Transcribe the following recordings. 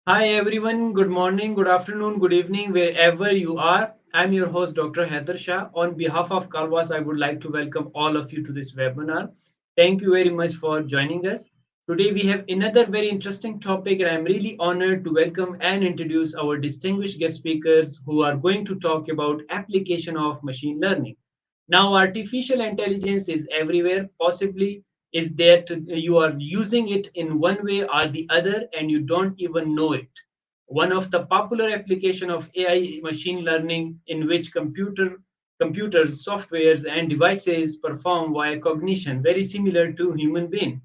Hi everyone, good morning, good afternoon, good evening, wherever you are. I'm your host, Dr. Haider Shah. On behalf of Kalwas, I would like to welcome all of you to this webinar. Thank you very much for joining us. Today we have another very interesting topic, and I'm really honored to welcome and introduce our distinguished guest speakers who are going to talk about application of machine learning. Now, artificial intelligence is everywhere, possibly is that you are using it in one way or the other and you don't even know it. One of the popular application of AI machine learning in which computers, softwares and devices perform via cognition, very similar to human being.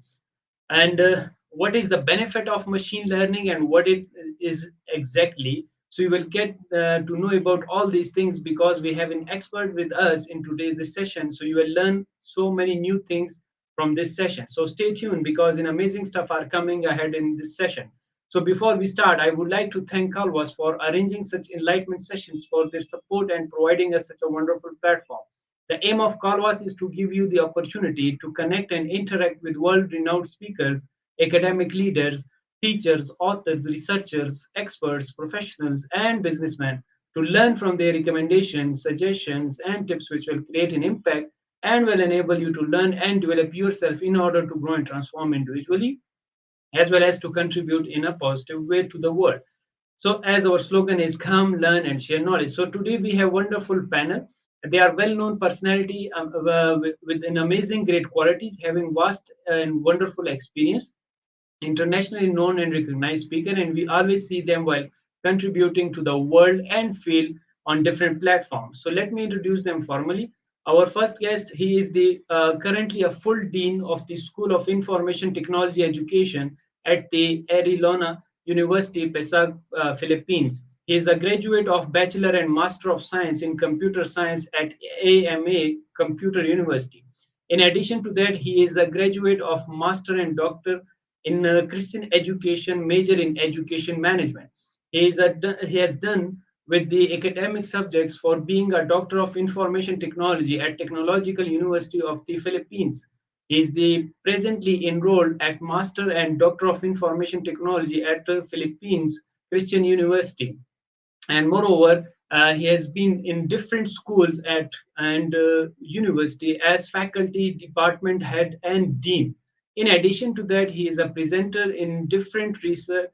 And what is the benefit of machine learning and what it is exactly. So you will get to know about all these things because we have an expert with us in today's this session. So you will learn so many new things from this session. So stay tuned because an amazing stuff are coming ahead in this session. So before we start, I would like to thank Calvas for arranging such enlightenment sessions, for their support and providing us such a wonderful platform. The aim of Calvas is to give you the opportunity to connect and interact with world-renowned speakers, academic leaders, teachers, authors, researchers, experts, professionals, and businessmen to learn from their recommendations, suggestions, and tips which will create an impact and will enable you to learn and develop yourself in order to grow and transform individually as well as to contribute in a positive way to the world. So, as our slogan is come, learn, and share knowledge. So, today we have wonderful panel. They are well-known personality with an amazing great qualities, having vast and wonderful experience, internationally known and recognized speaker, and we always see them while contributing to the world and field on different platforms. So let me introduce them formally. Our first guest, he is the currently a full dean of the School of Information Technology Education at the Arellano University, Pasig, Philippines. He is a graduate of Bachelor and Master of Science in Computer Science at AMA Computer University. In addition to that, he is a graduate of Master and Doctor in Christian education, major in education management. He has done with the academic subjects for being a Doctor of Information Technology at Technological University of the Philippines. He is the presently enrolled at Master and Doctor of Information Technology at the Philippines Christian University, and moreover he has been in different schools at and university as faculty, department head, and dean. In addition to that, he is a presenter in different research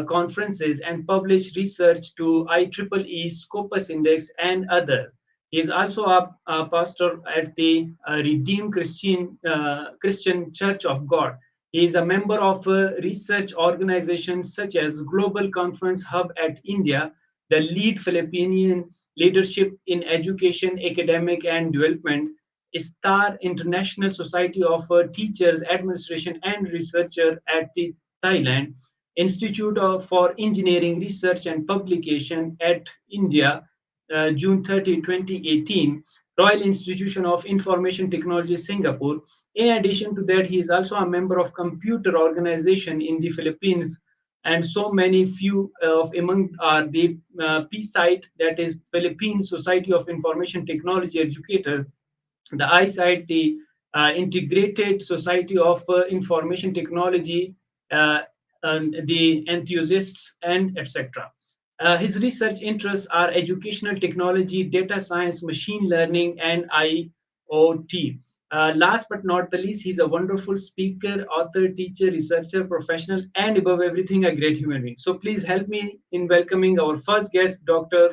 conferences and published research to IEEE Scopus Index and others. He is also a pastor at the Redeemed Christian Church of God. He is a member of research organizations such as Global Conference Hub at India, the lead Philippine leadership in education, academic, and development, Star International Society of Teachers, Administration, and Researcher at the Thailand, for Engineering Research and Publication at India, June 30, 2018, Royal Institution of Information Technology, Singapore. In addition to that, he is also a member of computer organization in the Philippines, and so many few of among are the PSITE, that is Philippine Society of Information Technology Educator, the eyesight, the Integrated Society of Information Technology, uh, and the enthusiasts, and etc. His research interests are educational technology, data science, machine learning, and IoT. Last but not the least, he's a wonderful speaker, author, teacher, researcher, professional, and above everything, a great human being. So please help me in welcoming our first guest, Dr.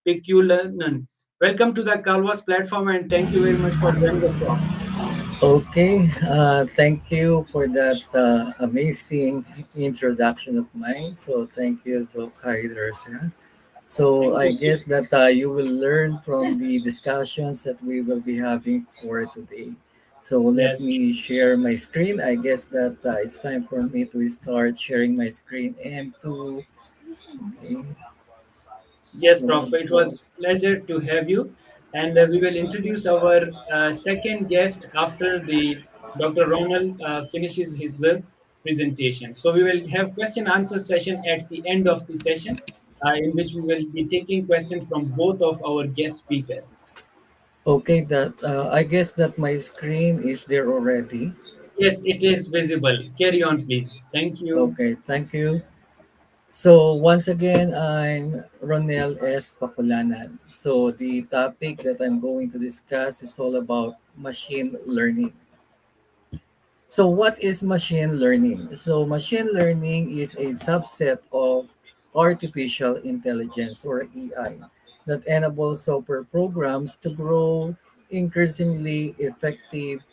Paculanan. Welcome to the Calvas platform, and thank you very much for joining the talk. Okay, thank you for that amazing introduction of mine. So thank you to Haider. So Thank I you. guess that you will learn from the discussions that we will be having for today. So let Yes, me share my screen. I guess that it's time for me to start sharing my screen and to okay. yes, So Prof. It was pleasure to have you, and we will introduce our second guest after the Dr. Rhonnel finishes his presentation. So we will have question answer session at the end of the session, in which we will be taking questions from both of our guest speakers. okay, that I guess that my screen is there already. Yes, it is visible. Carry on, please. Thank you. Okay, thank you. So once again, I'm Rhonnel S. Paculanan. So the topic that I'm going to discuss is all about machine learning. So what is machine learning? So machine learning is a subset of artificial intelligence or AI that enables software programs to grow increasingly effective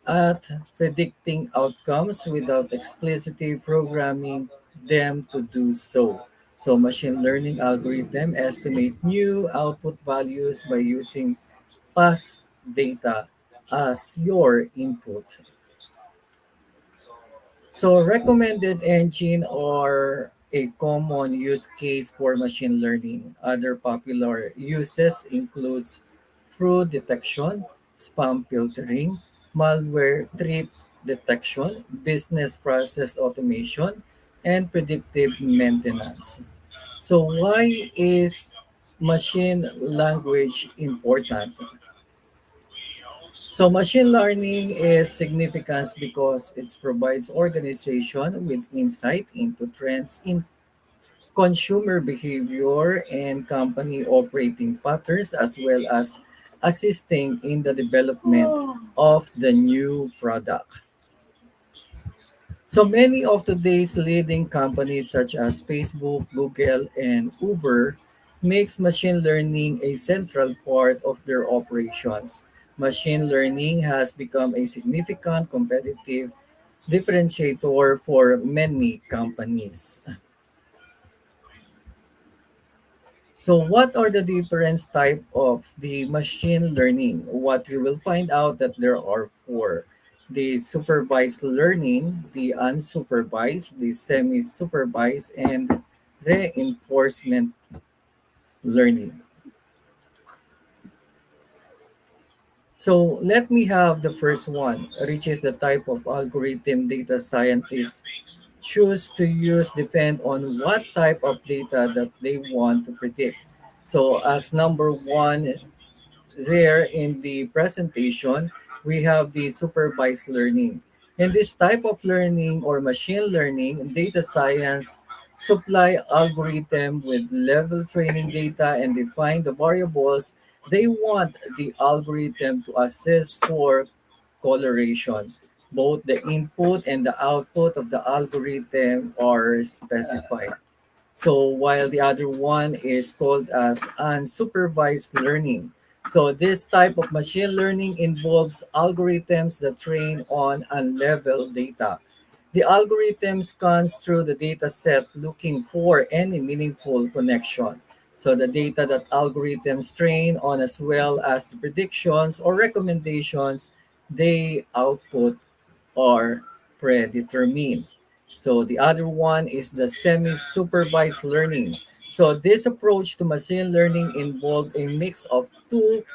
at predicting outcomes without explicitly programming them to do so. So machine learning algorithm estimate new output values by using past data as your input. So recommended engine are a common use case for machine learning. Other popular uses includes fraud detection, spam filtering, malware threat detection, business process automation, and predictive maintenance. So why is machine language important? So machine learning is significant because it provides organization with insight into trends in consumer behavior and company operating patterns as well as assisting in the development of the new product. So many of today's leading companies such as Facebook, Google, and Uber makes machine learning a central part of their operations. Machine learning has become a significant competitive differentiator for many companies. So what are the different type of the machine learning? What we will find out that there are four. The supervised learning, the unsupervised, the semi-supervised, and reinforcement learning. So let me have the first one, which is the type of algorithm data scientists choose to use depend on what type of data that they want to predict. So as number one, there in the presentation, we have the supervised learning. In this type of learning or machine learning, data science supply algorithm with level training data and define the variables they want the algorithm to assess for correlation. Both the input and the output of the algorithm are specified. So while the other one is called as unsupervised learning. So this type of machine learning involves algorithms that train on unleveled data. The algorithm scans through the data set looking for any meaningful connection. So the data that algorithms train on as well as the predictions or recommendations they output are predetermined. So the other one is the semi-supervised learning. So this approach to machine learning involved a mix of two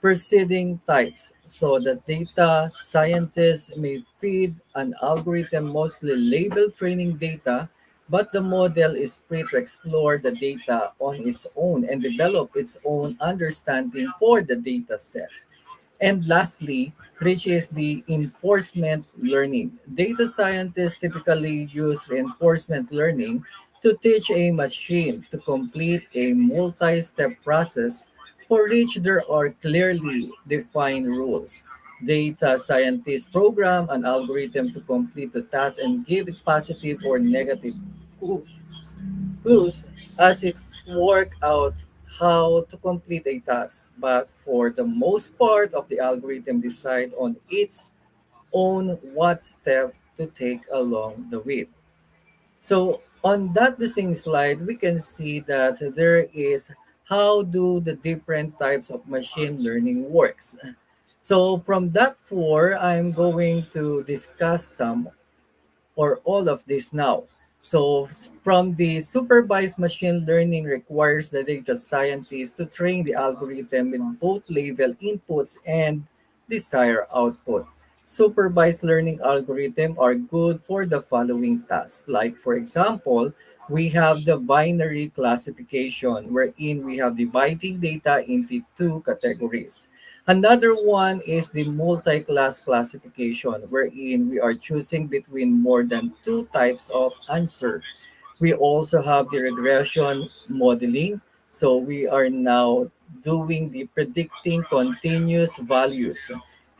preceding types. So the data scientists may feed an algorithm mostly labeled training data, but the model is free to explore the data on its own and develop its own understanding for the data set. And lastly, which is the enforcement learning. Data scientists typically use reinforcement learning to teach a machine to complete a multi step process for which there are clearly defined rules. Data scientists program an algorithm to complete the task and give it positive or negative clues as it work out how to complete a task, but for the most part of the algorithm decide on its own what step to take along the way. So on that the same slide, we can see that there is how do the different types of machine learning works. So from that four, I'm going to discuss some or all of this now. So from the supervised machine learning requires the data scientist to train the algorithm with both label inputs and desired output. Supervised learning algorithms are good for the following tasks. Like for example, we have the binary classification wherein we have dividing data into two categories. Another one is the multi-class classification, wherein we are choosing between more than two types of answer. We also have the regression modeling. So we are now doing the predicting continuous values.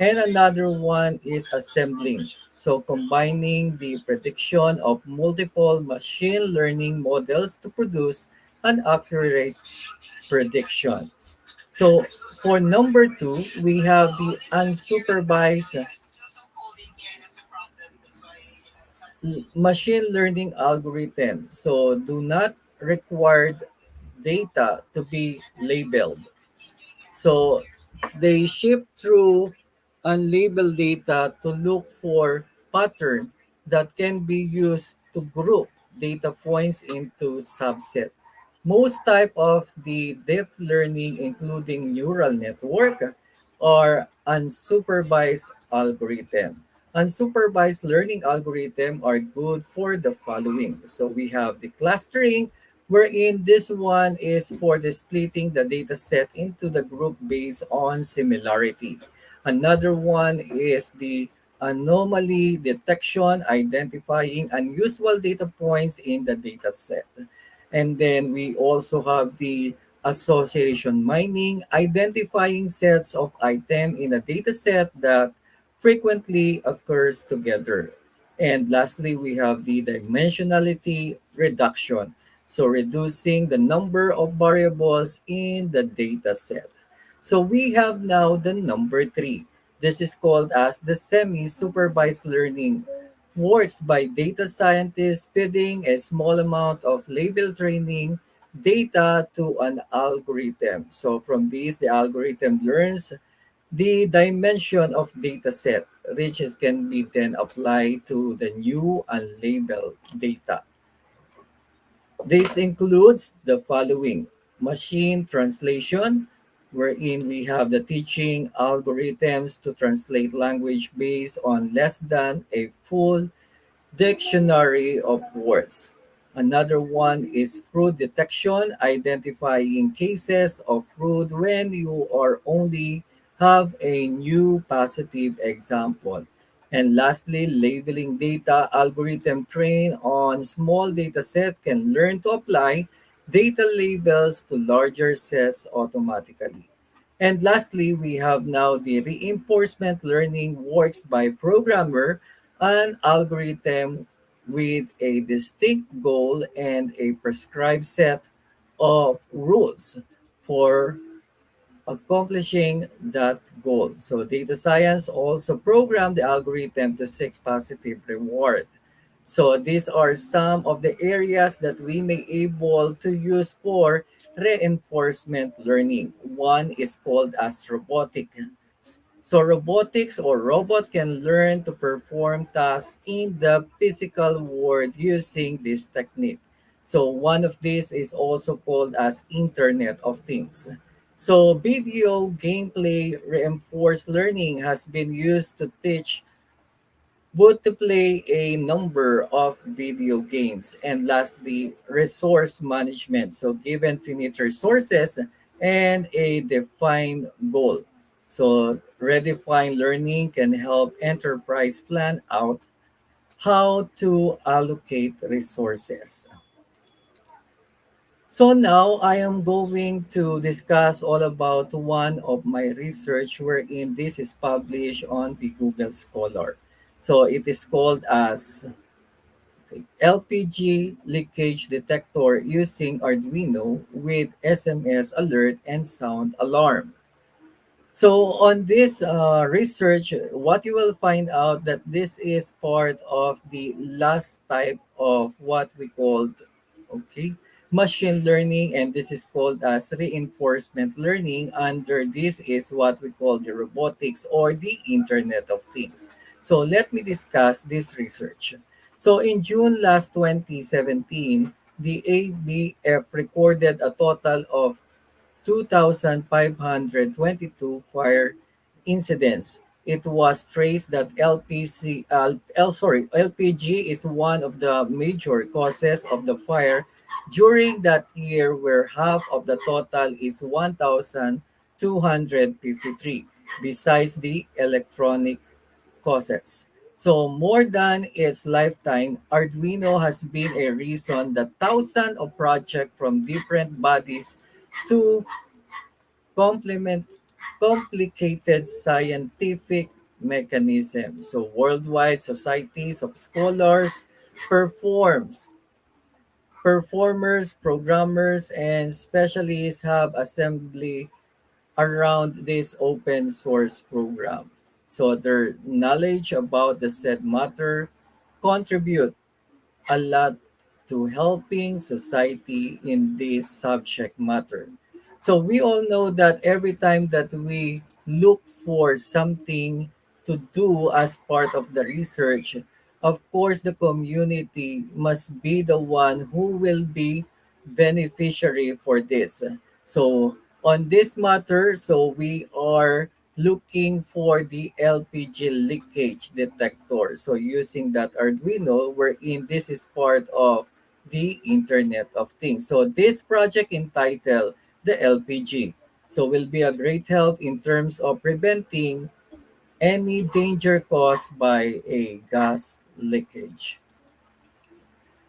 And another one is assembling. So combining the prediction of multiple machine learning models to produce an accurate prediction. So for number two, we have the unsupervised machine learning algorithm. So do not require data to be labeled. So they ship through unlabeled data to look for pattern that can be used to group data points into subset. Most type of the deep learning, including neural network, are unsupervised algorithm. Unsupervised learning algorithm are good for the following. So we have the clustering, wherein this one is for the splitting the data set into the group based on similarity. Another one is the anomaly detection, identifying unusual data points in the data set. And then we also have the association mining, identifying sets of item in a data set that frequently occurs together. And lastly, we have the dimensionality reduction. So reducing the number of variables in the data set. So we have now the number three. This is called as the semi-supervised learning. Works by data scientists feeding a small amount of label training data to an algorithm. So from this, the algorithm learns the dimension of data set, which can be then applied to the new unlabeled data. This includes the following: machine translation, wherein we have the teaching algorithms to translate language based on less than a full dictionary of words. Another one is fraud detection, identifying cases of fraud when you are only have a new positive example. And lastly, labeling data algorithm trained on small data set can learn to apply data labels to larger sets automatically. And lastly, we have now the reinforcement learning works by programmer, an algorithm with a distinct goal and a prescribed set of rules for accomplishing that goal. So data science also programmed the algorithm to seek positive reward. So these are some of the areas that we may able to use for reinforcement learning. One is called as robotics. So robotics or robot can learn to perform tasks in the physical world using this technique. So one of these is also called as Internet of Things. So video gameplay reinforced learning has been used to teach both to play a number of video games. And lastly, resource management. So given finite resources and a defined goal. So redefined learning can help enterprise plan out how to allocate resources. So now I am going to discuss all about one of my research wherein this is published on the Google Scholar. So it is called as LPG leakage detector using Arduino with SMS alert and sound alarm. So on this research, what you will find out that this is part of the last type of what we called, okay, machine learning, and this is called as reinforcement learning. Under this is what we call the robotics or the Internet of Things. So let me discuss this research. So in June last 2017, the ABF recorded a total of 2,522 fire incidents. It was traced that LPG is one of the major causes of the fire during that year, where half of the total is 1,253, besides the electronic causes. So more than its lifetime, Arduino has been a reason that thousands of projects from different bodies to complement complicated scientific mechanisms. So worldwide societies of scholars performs performers, programmers, and specialists have assembly around this open source program. So their knowledge about the said matter contribute a lot to helping society in this subject matter. So we all know that every time that we look for something to do as part of the research, of course the community must be the one who will be beneficiary for this. So on this matter, so we are looking for the LPG leakage detector. So using that Arduino, wherein this is part of the Internet of Things. So this project entitled the LPG. So will be a great help in terms of preventing any danger caused by a gas leakage.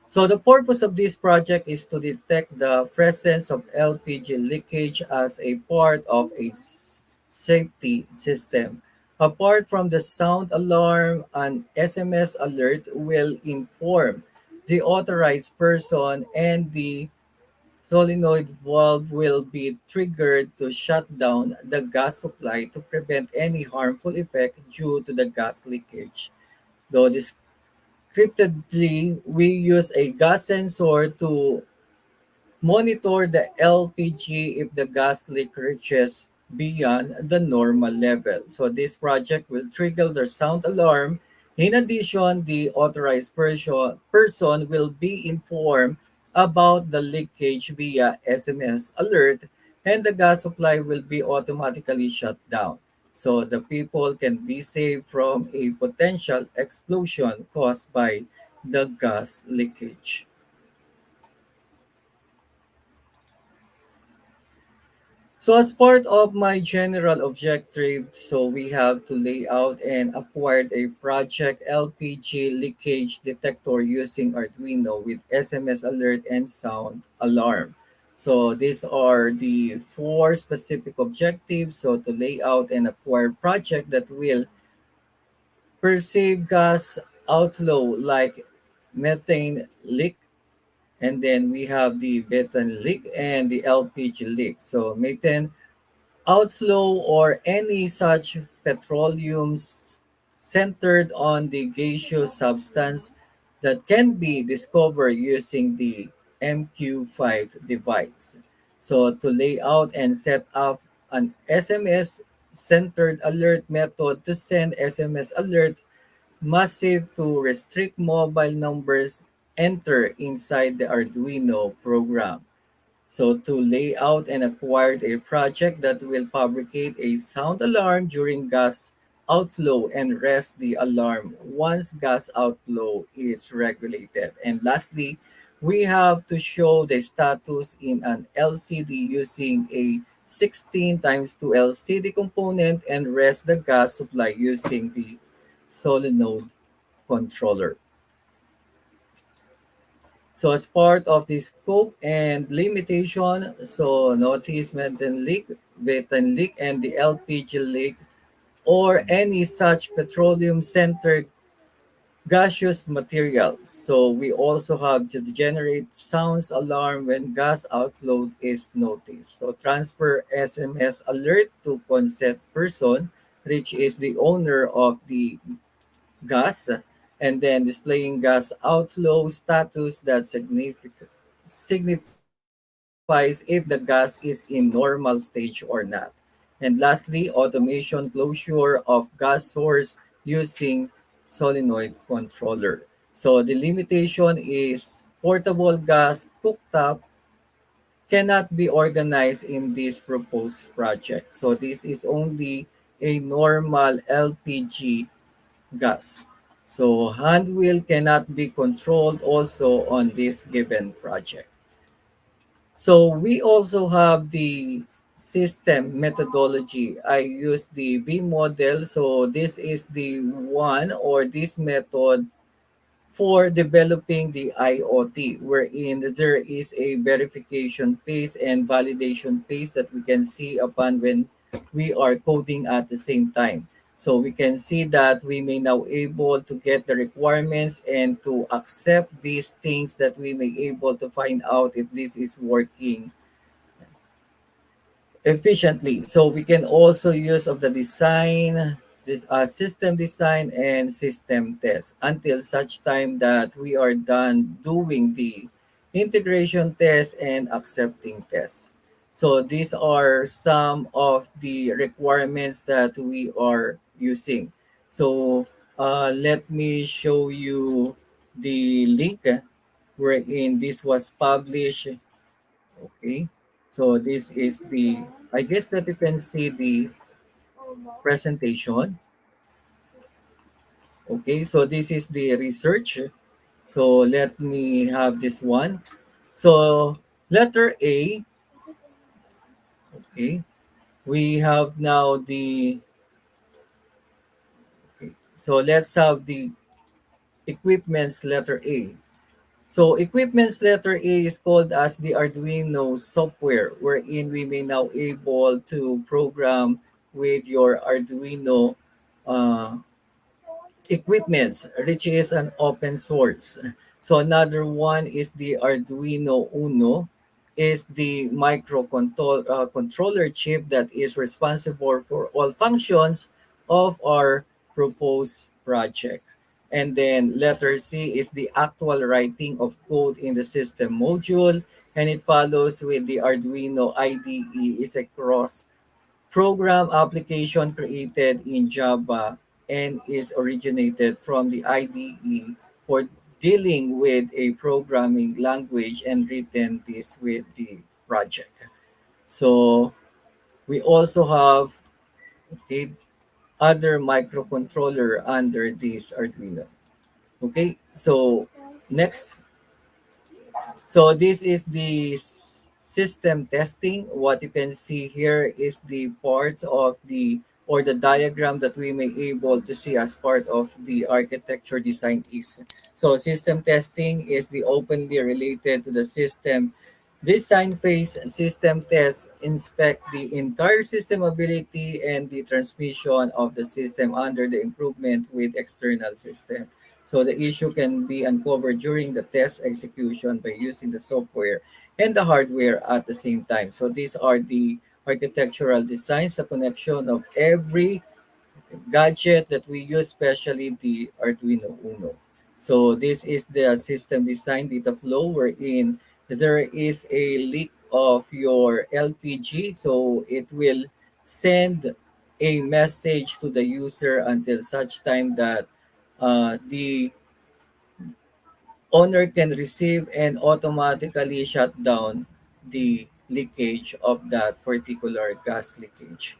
So the purpose of this project is to detect the presence of LPG leakage as a part of a safety system. Apart from the sound alarm, an SMS alert will inform the authorized person and the solenoid valve will be triggered to shut down the gas supply to prevent any harmful effect due to the gas leakage. Though descriptively, we use a gas sensor to monitor the LPG if the gas leak reaches beyond the normal level. So this project will trigger the sound alarm. In addition, the authorized person will be informed about the leakage via SMS alert and the gas supply will be automatically shut down. So the people can be saved from a potential explosion caused by the gas leakage. So as part of my general objective, so we have to lay out and acquired a project LPG leakage detector using Arduino with SMS alert and sound alarm. So these are the four specific objectives. So to lay out and acquire project that will perceive gas outflow like methane leak, and then we have the methane leak and the LPG leak. So methane outflow or any such petroleum centered on the gaseous substance that can be discovered using the MQ5 device. So to lay out and set up an SMS centered alert method to send SMS alert massive to restrict mobile numbers enter inside the Arduino program. So to lay out and acquired a project that will fabricate a sound alarm during gas outflow and rest the alarm once gas outflow is regulated. And lastly, we have to show the status in an LCD using a 16 times 2 LCD component and rest the gas supply using the solenoid controller. So as part of the scope and limitation, so notice methane leak, methane leak, and the LPG leak, or any such petroleum-centered gaseous materials. So we also have to generate sounds alarm when gas outflow is noticed. So transfer SMS alert to consent person, which is the owner of the gas, and then displaying gas outflow status that signifies if the gas is in normal stage or not. And lastly, automation closure of gas source using solenoid controller. So the limitation is portable gas cooktop cannot be organized in this proposed project. So this is only a normal LPG gas. So hand wheel cannot be controlled also on this given project. So we also have the system methodology, I use the V model. So this is the one or this method for developing the IoT, wherein there is a verification phase and validation phase that we can see upon when we are coding at the same time. So we can see that we may now able to get the requirements and to accept these things that we may able to find out if this is working efficiently. So we can also use of the design, this system design and system test until such time that we are done doing the integration test and accepting tests. So these are some of the requirements that we are using. So let me show you the link wherein this was published. Okay. So this is the, I guess that you can see the presentation. Okay. So this is the research. So let me have this one. So letter A. Okay. We have now the, okay. So let's have the equipment's letter A. So equipment's letter A is called as the Arduino software, wherein we may now able to program with your Arduino uh, equipments, which is an open source. So another one is the Arduino Uno, is the controller chip that is responsible for all functions of our proposed project. And then letter C is the actual writing of code in the system module, and it follows with the Arduino IDE is a cross program application created in Java and is originated from the IDE for dealing with a programming language and written this with the project. So we also have, okay, other microcontroller under this Arduino. Okay, so next. So this is the system testing. What you can see here is the parts of the or the diagram that we may able to see as part of the architecture design is. So system testing is the openly related to the system design phase. System tests inspect the entire system ability and the transmission of the system under the improvement with external system. So the issue can be uncovered during the test execution by using the software and the hardware at the same time. So these are the architectural designs, the connection of every gadget that we use, especially the Arduino Uno. So this is the system design data flow wherein there is a leak of your LPG. So it will send a message to the user until such time that the owner can receive and automatically shut down the leakage of that particular gas leakage.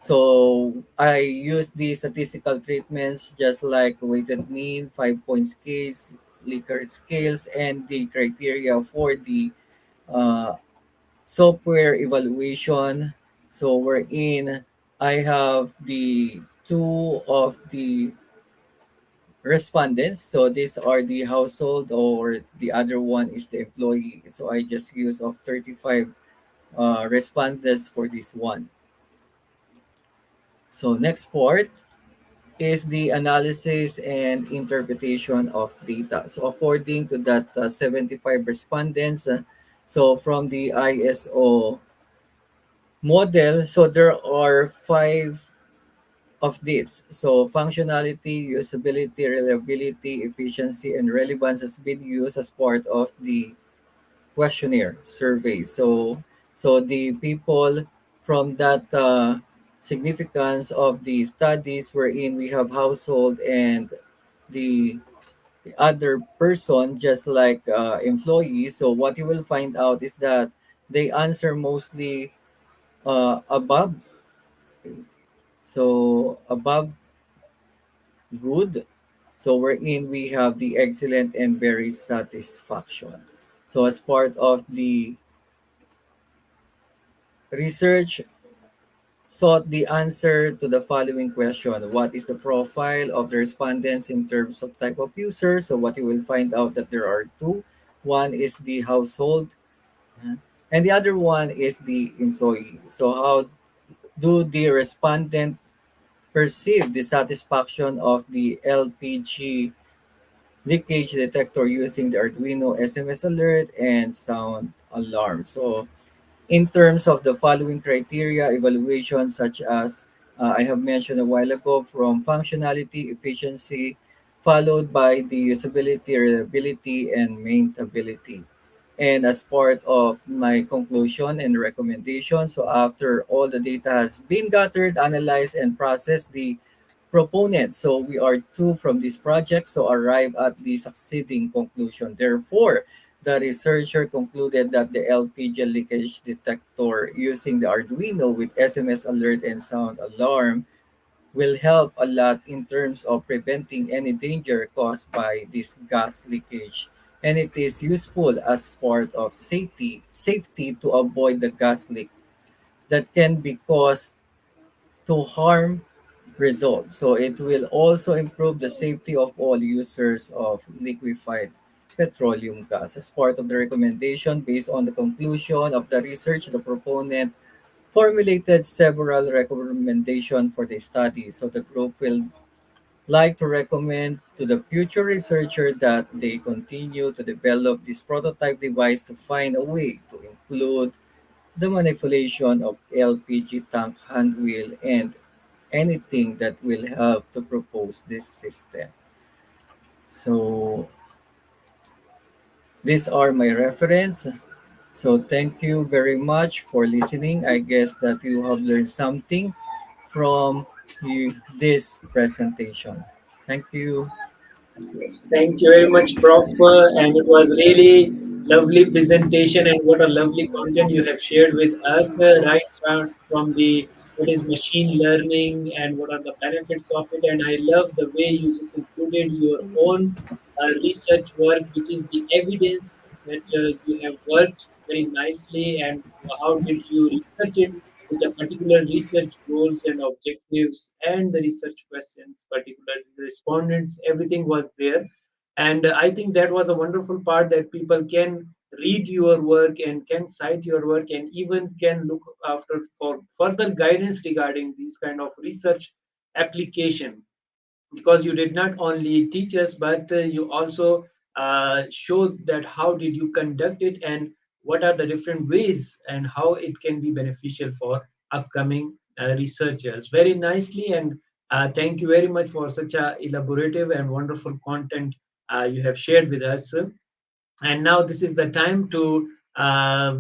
So I use the statistical treatments just like weighted mean, 5-point scales, Likert scales, and the criteria for the uh, software evaluation. So wherein I have the two of the respondents. So these are the household or the other one is the employee. So I just use of 35 respondents for this one. So next part is the analysis and interpretation of data. So according to that 75 respondents, so from the ISO model, so there are five of this. So functionality, usability, reliability, efficiency, and relevance has been used as part of the questionnaire survey. So the people from that significance of the studies wherein we have household and the, the other person just like employees. So what you will find out is that they answer mostly above. So above good. So wherein we have the excellent and very satisfaction. So as part of the Research sought the answer to the following question: what is the profile of the respondents in terms of type of user? So what you will find out that there are two. One is the household, uh, and the other one is the employee. So how do the respondent perceive the satisfaction of the LPG leakage detector using the Arduino SMS alert and sound alarm? So in terms of the following criteria, evaluation such as I have mentioned a while ago, from functionality, efficiency, followed by the usability, reliability, and maintainability. And as part of my conclusion and recommendation, so after all the data has been gathered, analyzed, and processed, the proponents, so we are two from this project, so arrive at the succeeding conclusion. Therefore, the researcher concluded that the LPG leakage detector using the Arduino with SMS alert and sound alarm will help a lot in terms of preventing any danger caused by this gas leakage. And it is useful as part of safety to avoid the gas leak that can be caused to harm results. So it will also improve the safety of all users of liquefied petroleum gas. As part of the recommendation, based on the conclusion of the research, the proponent formulated several recommendations for the study. So the group will like to recommend to the future researcher that they continue to develop this prototype device to find a way to include the manipulation of LPG tank handwheel and anything that will have to propose this system. So these are my reference. So thank you very much for listening. I guess that you have learned something from this presentation. Thank you. Yes, thank you very much, Prof. And it was really lovely presentation, and what a lovely content you have shared with us. Right start from the what is machine learning and what are the benefits of it. And I love the way you just included your own research work, which is the evidence that you have worked very nicely, and how did you research it with the particular research goals and objectives and the research questions, particularly the respondents, everything was there. And I think that was a wonderful part that people can read your work and can cite your work and even can look after for further guidance regarding these kind of research application, because you did not only teach us but you also showed that how did you conduct it and what are the different ways and how it can be beneficial for upcoming researchers very nicely. And thank you very much for such a elaborative and wonderful content you have shared with us. And now this is the time to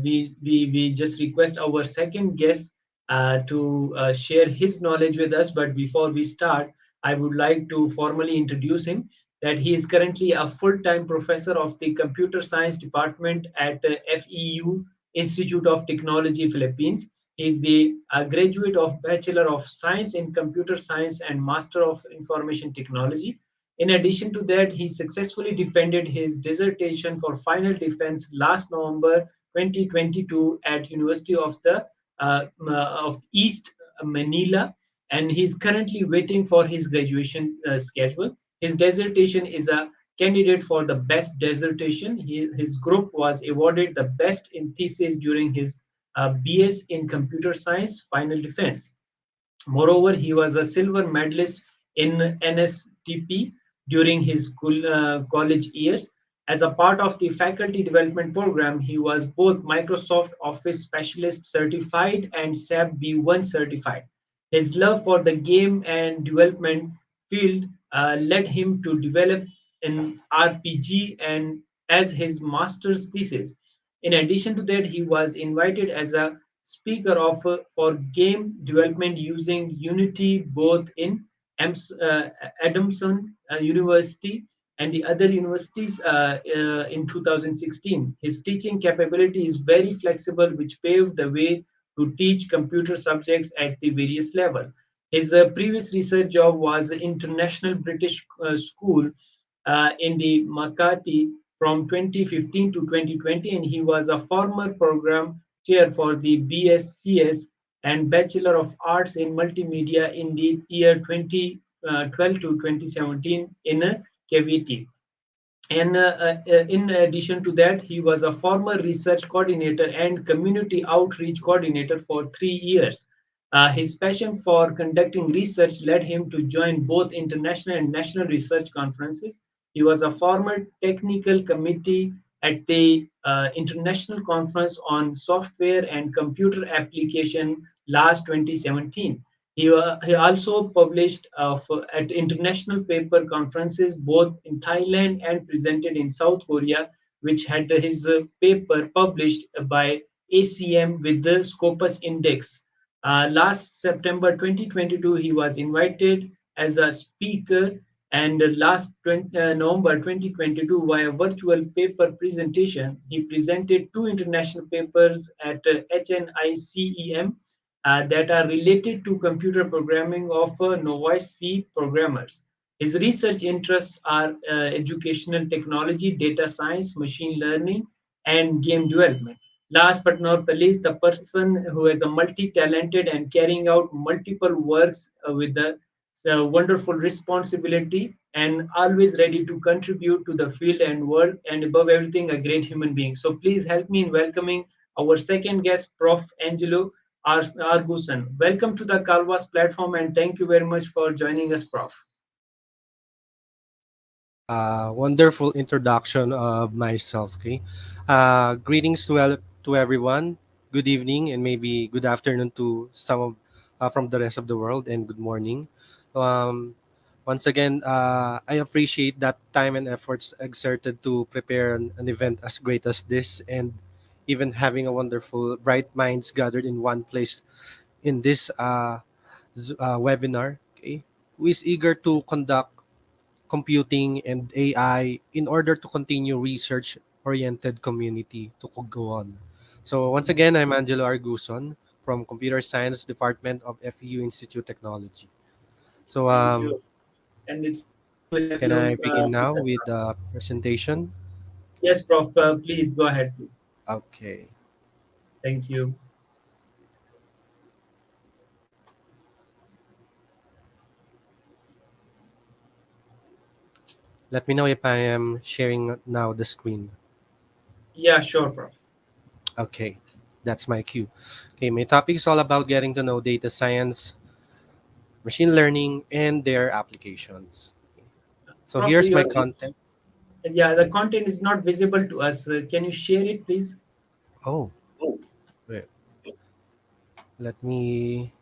we just request our second guest to share his knowledge with us. But before we start, I would like to formally introduce him, that he is currently a full-time professor of the computer science department at FEU Institute of Technology, Philippines. He is the graduate of Bachelor of Science in Computer Science and Master of Information Technology. In addition to that, he successfully defended his dissertation for final defense last November 2022 at University of East Manila, and he's currently waiting for his graduation schedule. His dissertation is a candidate for the best dissertation. His group was awarded the best in thesis during his BS in computer science final defense. Moreover, he was a silver medalist in NSTP during his college years. As a part of the faculty development program, he was both Microsoft Office Specialist certified and SAP B1 certified. His love for the game and development field led him to develop an RPG and as his master's thesis. In addition to that, he was invited as a speaker of for game development using Unity both in Adamson University and the other universities in 2016. His teaching capability is very flexible, which paved the way to teach computer subjects at the various level. His previous research job was the International British School in the Makati from 2015 to 2020, and he was a former program chair for the BScs and Bachelor of Arts in Multimedia in the year 2012 to 2017 in KVT. And in addition to that, he was a former research coordinator and community outreach coordinator for 3 years. His passion for conducting research led him to join both international and national research conferences. He was a former technical committee at the International Conference on Software and Computer Application last 2017. He also published at international paper conferences both in Thailand and presented in South Korea, which had his paper published by ACM with the Scopus Index. Last September 2022, he was invited as a speaker, and last November 2022, via virtual paper presentation, he presented two international papers at HNICEM that are related to computer programming of novice C programmers. His research interests are educational technology, data science, machine learning, and game development. Last but not the least, the person who is a multi-talented and carrying out multiple works with the wonderful responsibility and always ready to contribute to the field and world, and above everything, a great human being. So please help me in welcoming our second guest, Prof. Angelo Arguson. Welcome to the Calvas platform and thank you very much for joining us, Prof. Wonderful introduction of myself. Okay, greetings to everyone. Good evening and maybe good afternoon to some of from the rest of the world, and good morning. Um, Once again, I appreciate that time and efforts exerted to prepare an event as great as this, and even having a wonderful bright minds gathered in one place in this webinar. Okay, who is eager to conduct computing and AI in order to continue research oriented community to go on. So once again, I'm Angelo Arguson from Computer Science Department of FEU Institute of Technology. So Thank you. And it's great to have can you I begin with now us, with Prof. the presentation? Yes, Prof. Please go ahead, please. Okay. Thank you. Let me know if I am sharing now the screen. Yeah, sure, Prof. Okay. That's my cue. Okay, my topic is all about getting to know data science, machine learning, and their applications. So Prof, here's my your content. yeah, the content is not visible to us. Can you share it, please? Oh, wait. Let me.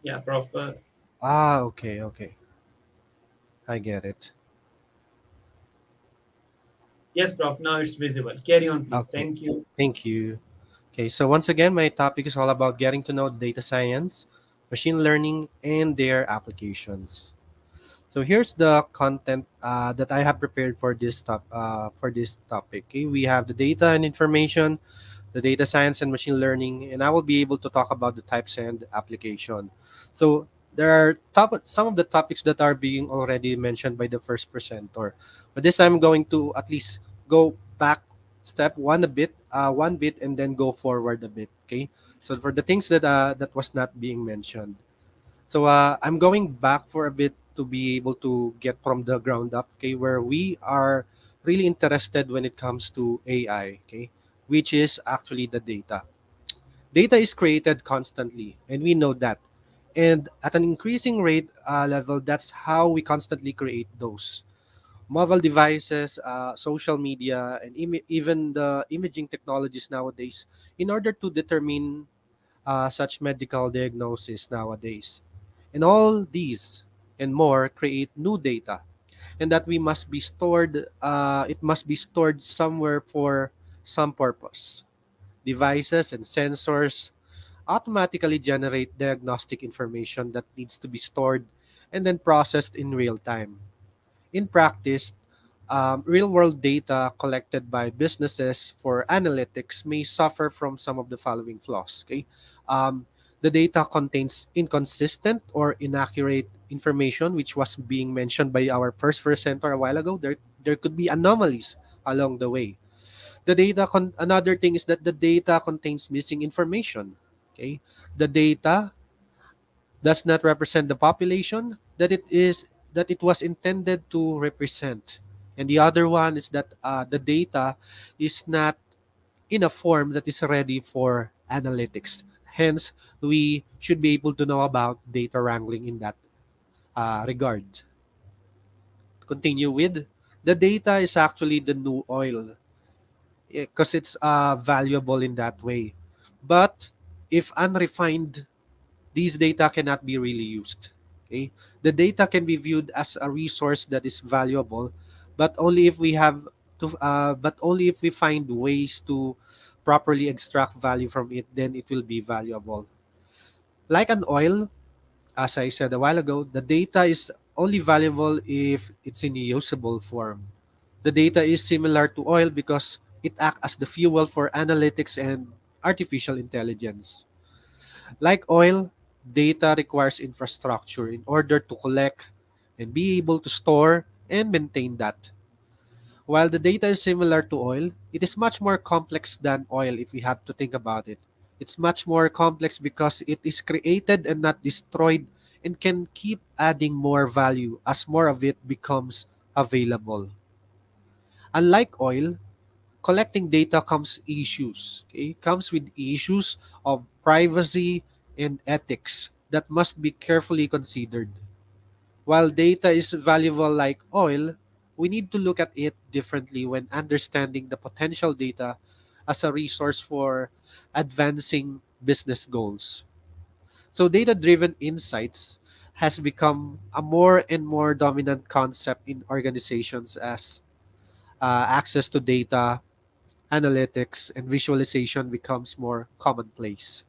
Yeah, Prof. Okay, okay. I get it. Yes, Prof. Now it's visible. Carry on, please. Okay. Thank you. Thank you. Okay, so once again, my topic is all about getting to know data science, machine learning, and their applications. So here's the content that I have prepared for this topic. Okay, we have the data and information, the data science and machine learning, and I will be able to talk about the types and application. So there are some of the topics that are being already mentioned by the first presenter, but this I'm going to at least go back step one bit, and then go forward a bit. Okay, so for the things that was not being mentioned. So I'm going back for a bit to be able to get from the ground up, okay, where we are really interested when it comes to AI, okay, which is actually the data. Data is created constantly, and we know that. And at an increasing rate level, that's how we constantly create those mobile devices, social media, and even the imaging technologies nowadays in order to determine such medical diagnosis nowadays. And all these and more create new data, and that we must be stored. It must be stored somewhere for some purpose. Devices and sensors automatically generate diagnostic information that needs to be stored and then processed in real time. In practice, real world data collected by businesses for analytics may suffer from some of the following flaws. Okay? Um, the data contains inconsistent or inaccurate information, which was being mentioned by our first presenter a while ago. There could be anomalies along the way. Another thing is that the data contains missing information. Okay, the data does not represent the population that it was intended to represent. And the other one is that the data is not in a form that is ready for analytics. Hence, we should be able to know about data wrangling in that regard. Continue with the data is actually the new oil because it's valuable in that way. But if unrefined, these data cannot be really used. Okay, the data can be viewed as a resource that is valuable, but only if we have but only if we find ways to properly extract value from it, then it will be valuable. Like an oil, as I said a while ago, the data is only valuable if it's in a usable form. The data is similar to oil because it acts as the fuel for analytics and artificial intelligence. Like oil, data requires infrastructure in order to collect and be able to store and maintain that. While the data is similar to oil, it is much more complex than oil if we have to think about it. It's much more complex because it is created and not destroyed and can keep adding more value as more of it becomes available. Unlike oil, collecting data comes with issues of privacy and ethics that must be carefully considered. While data is valuable like oil, we need to look at it differently when understanding the potential data as a resource for advancing business goals. So data driven insights has become a more and more dominant concept in organizations as access to data, analytics, and visualization becomes more commonplace.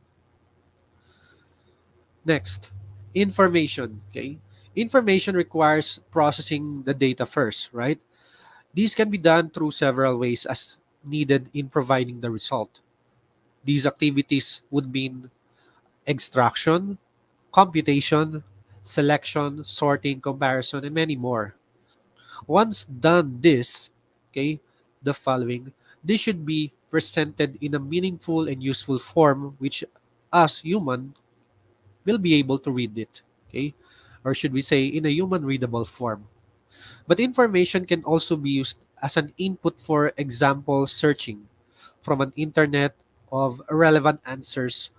Next, information. Okay, information requires processing the data first, right? These can be done through several ways as needed in providing the result. These activities would mean extraction, computation, selection, sorting, comparison, and many more. Once done this, okay, the following, this should be presented in a meaningful and useful form which us human will be able to read it. Okay? Or should we say in a human readable form. But information can also be used as an input for example searching from an internet of relevant answers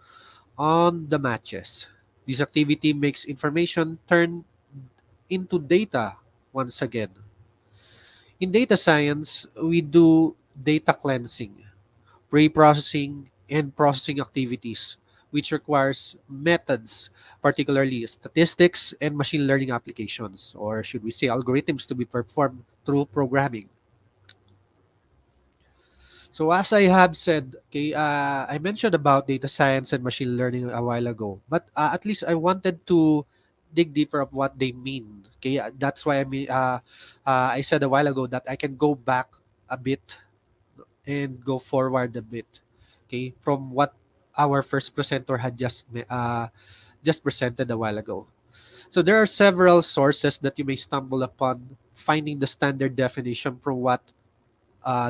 on the matches. This activity makes information turn into data once again. In data science, we do data cleansing, pre-processing, and processing activities, which requires methods, particularly statistics and machine learning applications, or should we say algorithms to be performed through programming. So as I have said, okay, I mentioned about data science and machine learning a while ago, but at least I wanted to dig deeper of what they mean. Okay, that's why I said a while ago that I can go back a bit and go forward a bit. Okay, from what our first presenter had just presented a while ago. So there are several sources that you may stumble upon finding the standard definition for what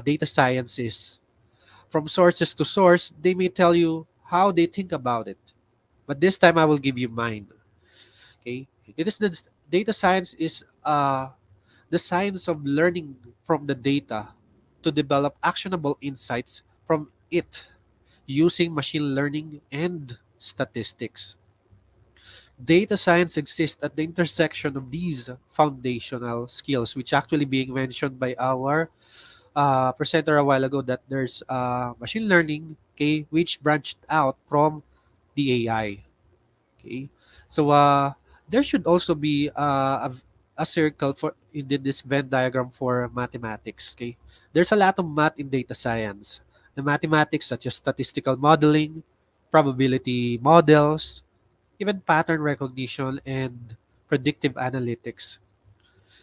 data science is. From sources to source, they may tell you how they think about it. But this time I will give you mine. Okay? It is the data science is the science of learning from the data to develop actionable insights from it using machine learning and statistics. Data science exists at the intersection of these foundational skills, which actually being mentioned by our presenter a while ago that there's machine learning, okay, which branched out from the AI. Okay, so there should also be a circle for in this Venn diagram for mathematics. Okay, there's a lot of math in data science. The mathematics such as statistical modeling, probability models, even pattern recognition and predictive analytics.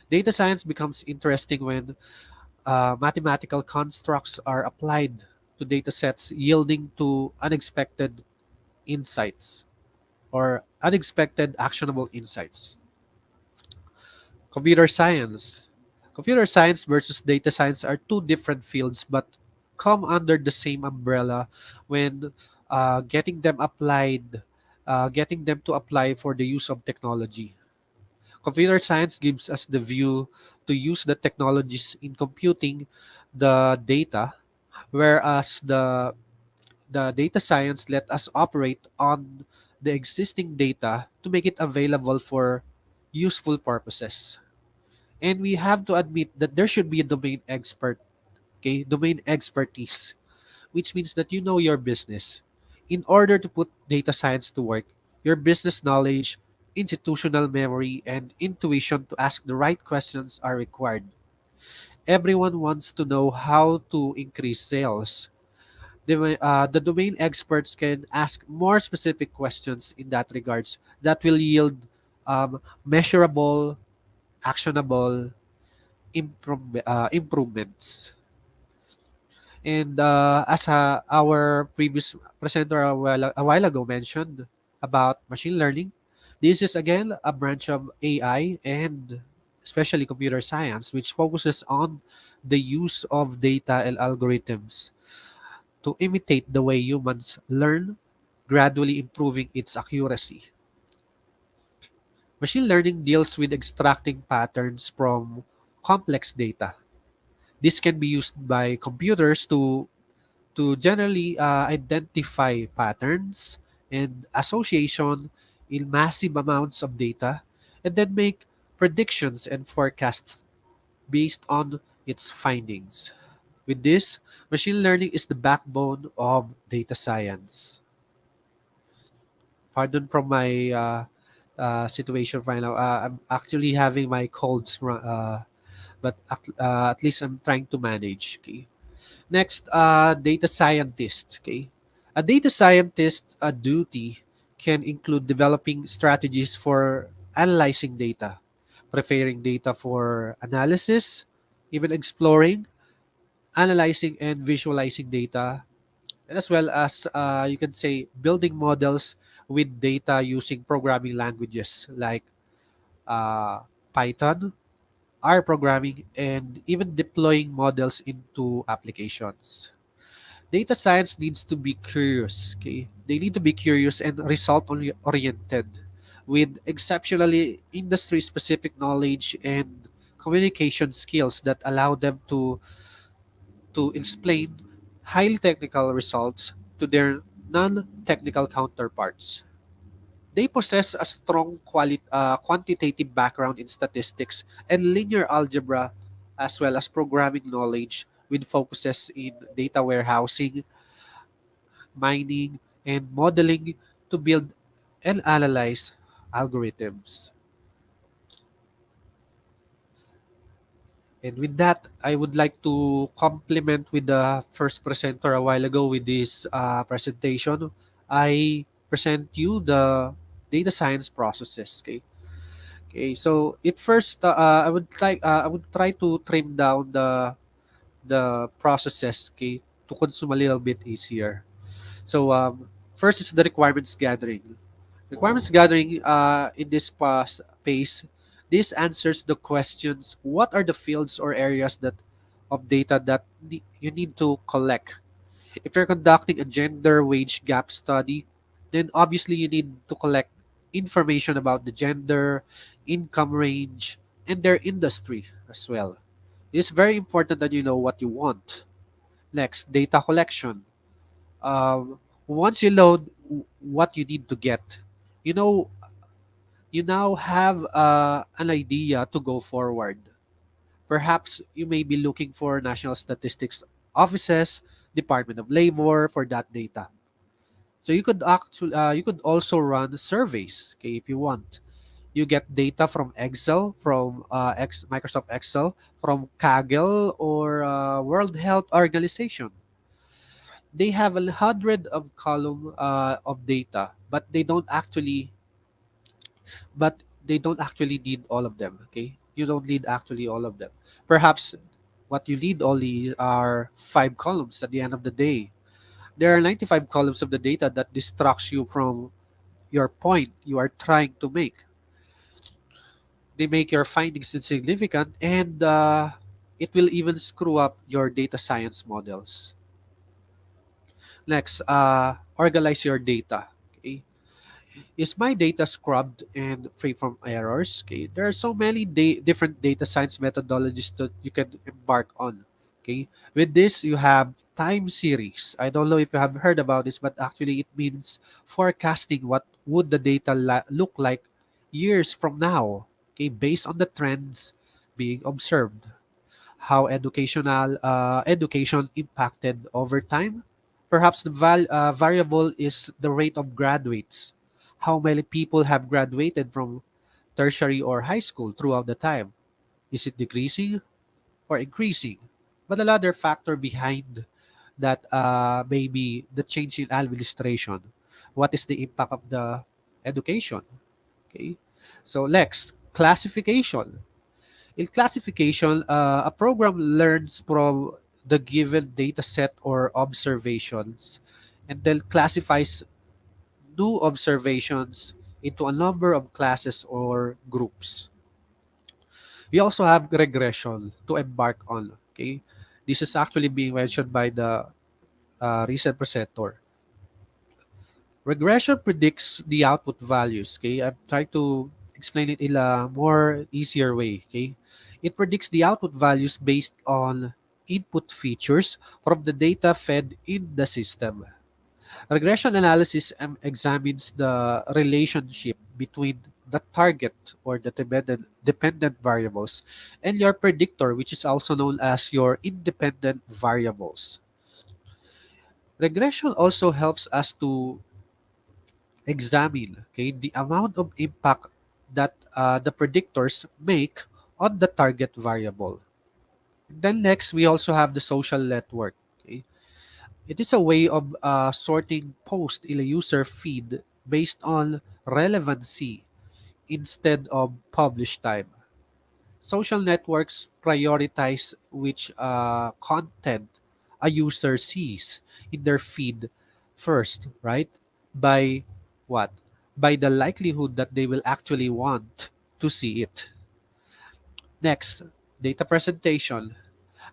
Data science becomes interesting when mathematical constructs are applied to data sets yielding to unexpected insights or unexpected actionable insights. Computer science. Computer science versus data science are two different fields, but come under the same umbrella when getting them applied, getting them to apply for the use of technology. Computer science gives us the view to use the technologies in computing the data, whereas the data science let us operate on the existing data to make it available for useful purposes. And we have to admit that there should be a domain expert, okay, domain expertise, which means that you know your business. In order to put data science to work, your business knowledge, institutional memory, and intuition to ask the right questions are required. Everyone wants to know how to increase sales. The domain experts can ask more specific questions in that regards that will yield measurable, actionable improvements. And as our previous presenter a while ago mentioned about machine learning, this is again a branch of AI and especially computer science, which focuses on the use of data and algorithms to imitate the way humans learn, gradually improving its accuracy. Machine learning deals with extracting patterns from complex data. This can be used by computers to generally identify patterns and association in massive amounts of data and then make predictions and forecasts based on its findings. With this, machine learning is the backbone of data science. Pardon from my situation right now. I'm actually having my colds, but at least I'm trying to manage. Okay. Next, data scientist. Okay, a data scientist duty can include developing strategies for analyzing data, preparing data for analysis, even exploring, analyzing, and visualizing data, and as well as you can say building models with data using programming languages like uh, Python, R programming, and even deploying models into applications. Data science needs to be curious. Okay, they need to be curious and result oriented, with exceptionally industry specific knowledge and communication skills that allow them to explain highly technical results to their non-technical counterparts. They possess a strong quantitative background in statistics and linear algebra, as well as programming knowledge with focuses in data warehousing, mining, and modeling to build and analyze algorithms. And with that, I would like to complement with the first presenter a while ago with this presentation. I present you the data science processes. Okay. Okay. So it first, I would try to trim down the processes. Okay, to consume a little bit easier. So first is the requirements gathering. Requirements gathering in this phase, this answers the questions: what are the fields or areas that of data that you need to collect? If you're conducting a gender wage gap study, then obviously you need to collect information about the gender, income range, and their industry as well. It's very important that you know what you want. Next, data collection. Once you load what you need to get, you know you now have an idea to go forward. Perhaps you may be looking for national statistics offices, Department of Labor for that data. So you could also run surveys, okay, if you want. You get data from Excel, from Microsoft Excel, from Kaggle or World Health Organization. They have 100 of column of data, but they don't actually need all of them. Okay, you don't need actually all of them. Perhaps what you need only are 5 columns. At the end of the day, there are 95 columns of the data that distracts you from your point you are trying to make. They make your findings insignificant, and it will even screw up your data science models. Next, organize your data. Okay, is my data scrubbed and free from errors? Okay, there are so many different data science methodologies that you can embark on. Okay, with this you have time series. I don't know if you have heard about this, but actually it means forecasting what would the data look like years from now. Okay, based on the trends being observed, how education impacted over time. Perhaps the variable is the rate of graduates. How many people have graduated from tertiary or high school throughout the time? Is it decreasing or increasing? But another factor behind that may be the change in administration. What is the impact of the education? Okay. So next, classification. In classification, a program learns from the given data set or observations and then classifies new observations into a number of classes or groups. We also have regression to embark on. Okay, this is actually being mentioned by the recent presenter. Regression predicts the output values. Okay, I'm trying to explain it in a more easier way. Okay, it predicts the output values based on input features from the data fed in the system. Regression analysis examines the relationship between the target or the dependent variables and your predictor, which is also known as your independent variables. Regression also helps us to examine, okay, the amount of impact that the predictors make on the target variable. Then next, we also have the social network. Okay? It is a way of sorting posts in a user feed based on relevancy instead of publish time. Social networks prioritize which content a user sees in their feed first, right? By what? By the likelihood that they will actually want to see it. Next, data presentation.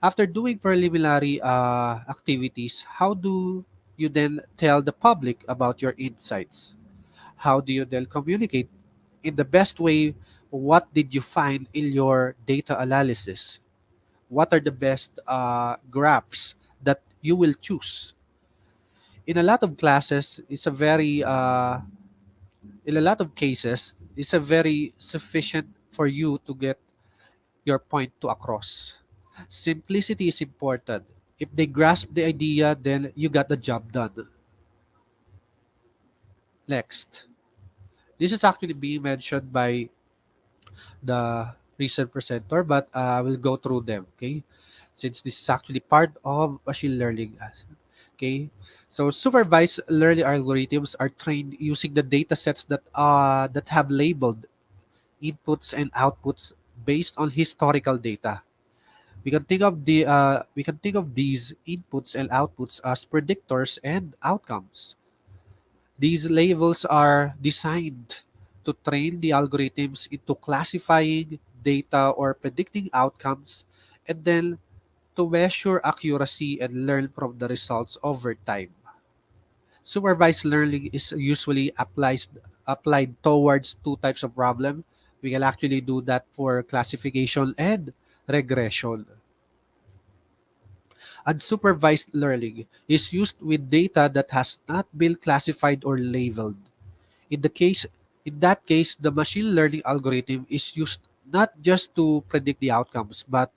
After doing preliminary activities, how do you then tell the public about your insights? How do you then communicate in the best way? What did you find in your data analysis? What are the best graphs that you will choose? In a lot of classes, it's a very, in a lot of cases, it's a very sufficient for you to get your point to across. Simplicity is important. If they grasp the idea, then you got the job done. Next. This is actually being mentioned by the recent presenter, but I will go through them, okay? Since this is actually part of machine learning. Okay, so supervised learning algorithms are trained using the data sets that have labeled inputs and outputs based on historical data. We can think of these inputs and outputs as predictors and outcomes. These labels are designed to train the algorithms into classifying data or predicting outcomes, and then to measure accuracy and learn from the results over time. Supervised learning is usually applied towards two types of problem. We can actually do that for classification and regression. Unsupervised learning is used with data that has not been classified or labeled. In the case in that case, the machine learning algorithm is used not just to predict the outcomes, but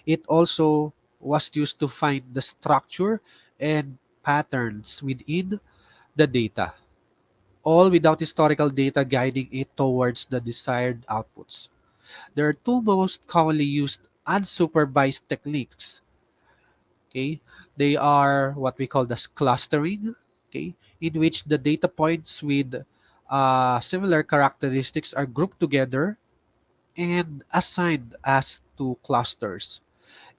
it also was used to find the structure and patterns within the data, all without historical data guiding it towards the desired outputs. There are two most commonly used unsupervised techniques. Okay, they are what we call the clustering. Okay, in which the data points with similar characteristics are grouped together and assigned as to clusters.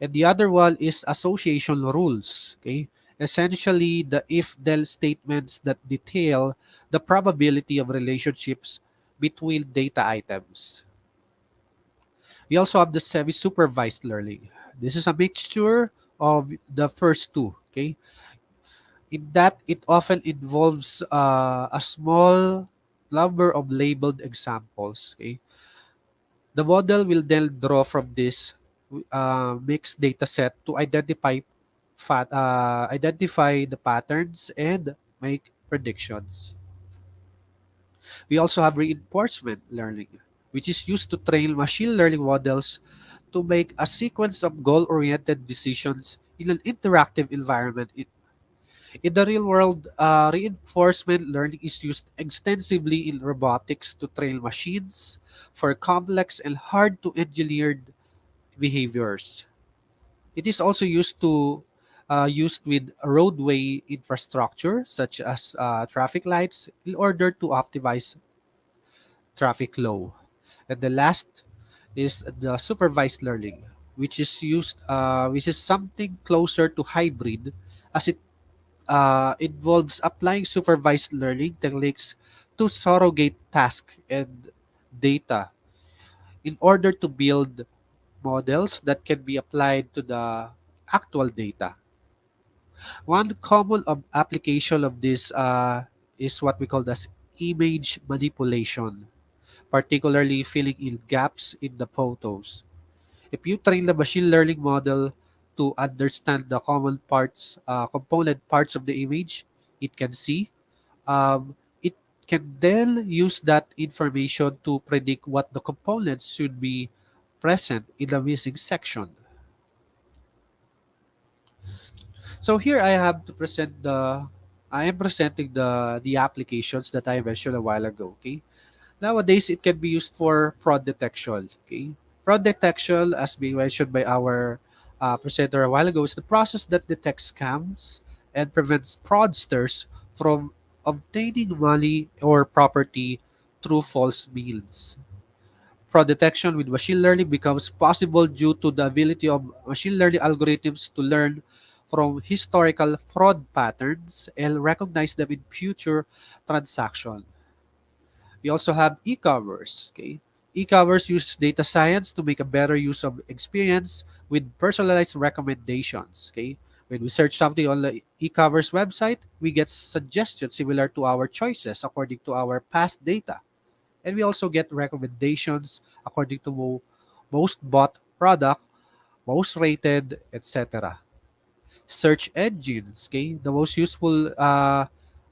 And the other one is association rules. Okay, essentially the if-then statements that detail the probability of relationships between data items. We also have the semi-supervised learning. This is a mixture of the first two. Okay, In that, it often involves a small number of labeled examples. Okay? The model will then draw from this mixed data set to identify the patterns and make predictions. We also have reinforcement learning, which is used to train machine learning models to make a sequence of goal-oriented decisions in an interactive environment. In the real world, reinforcement learning is used extensively in robotics to train machines for complex and hard to engineer behaviors. It is also used with roadway infrastructure such as traffic lights in order to optimize traffic flow. And the last is the supervised learning, which is something closer to hybrid, as it involves applying supervised learning techniques to surrogate task and data in order to build models that can be applied to the actual data. One common application of this is what we call as image manipulation, particularly filling in gaps in the photos. If you train the machine learning model to understand the component parts of the image it can see, it can then use that information to predict what the components should be present in the missing section. So here I am presenting the applications that I mentioned a while ago. Okay, nowadays it can be used for fraud detection. Okay, fraud detection, as being mentioned by our presenter a while ago, is the process that detects scams and prevents fraudsters from obtaining money or property through false means. Fraud detection with machine learning becomes possible due to the ability of machine learning algorithms to learn from historical fraud patterns and recognize them in future transactions. We also have e-commerce. Okay? E-commerce uses data science to make a better use of experience with personalized recommendations. Okay? When we search something on the e-commerce website, we get suggestions similar to our choices according to our past data. And we also get recommendations according to most bought product, most rated, etc. Search engines. Okay, the most useful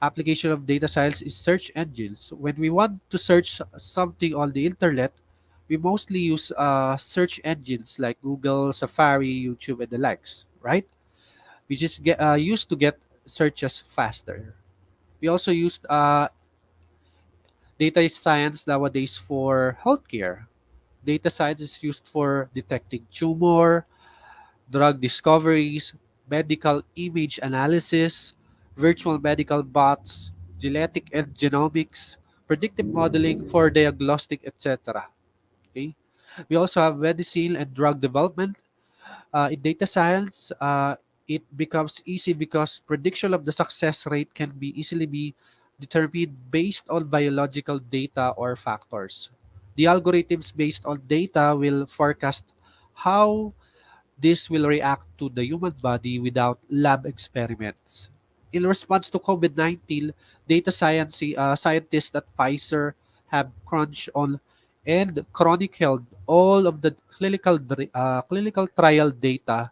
application of data science is search engines. When we want to search something on the internet, we mostly use search engines like Google, Safari, YouTube, and the likes, right? We just used to get searches faster. We also used data science nowadays for healthcare. Data science is used for detecting tumor, drug discoveries, medical image analysis, virtual medical bots, genetic and genomics, predictive modeling for diagnostic, etc. Okay? We also have medicine and drug development. In data science, it becomes easy because prediction of the success rate can be easily be determined based on biological data or factors. The algorithms based on data will forecast how this will react to the human body without lab experiments. In response to COVID-19, scientists at Pfizer have crunched on and chronicled all of the clinical trial data,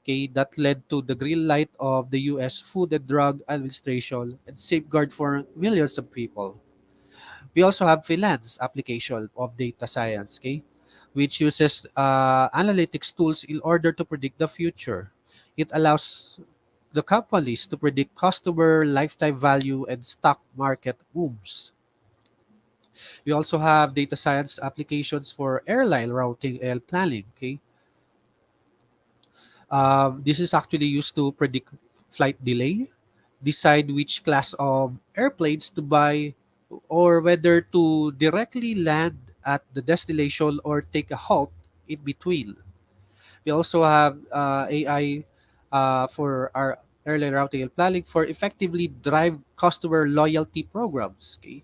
okay, that led to the green light of the US Food and Drug Administration and safeguard for millions of people. We also have freelance application of data science, okay, which uses analytics tools in order to predict the future. It allows the companies to predict customer lifetime value and stock market moves. We also have data science applications for airline routing and planning. Okay, this is actually used to predict flight delay, decide which class of airplanes to buy, or whether to directly land at the destination or take a halt in between. We also have AI for our airline routing and planning for effectively drive customer loyalty programs. Okay?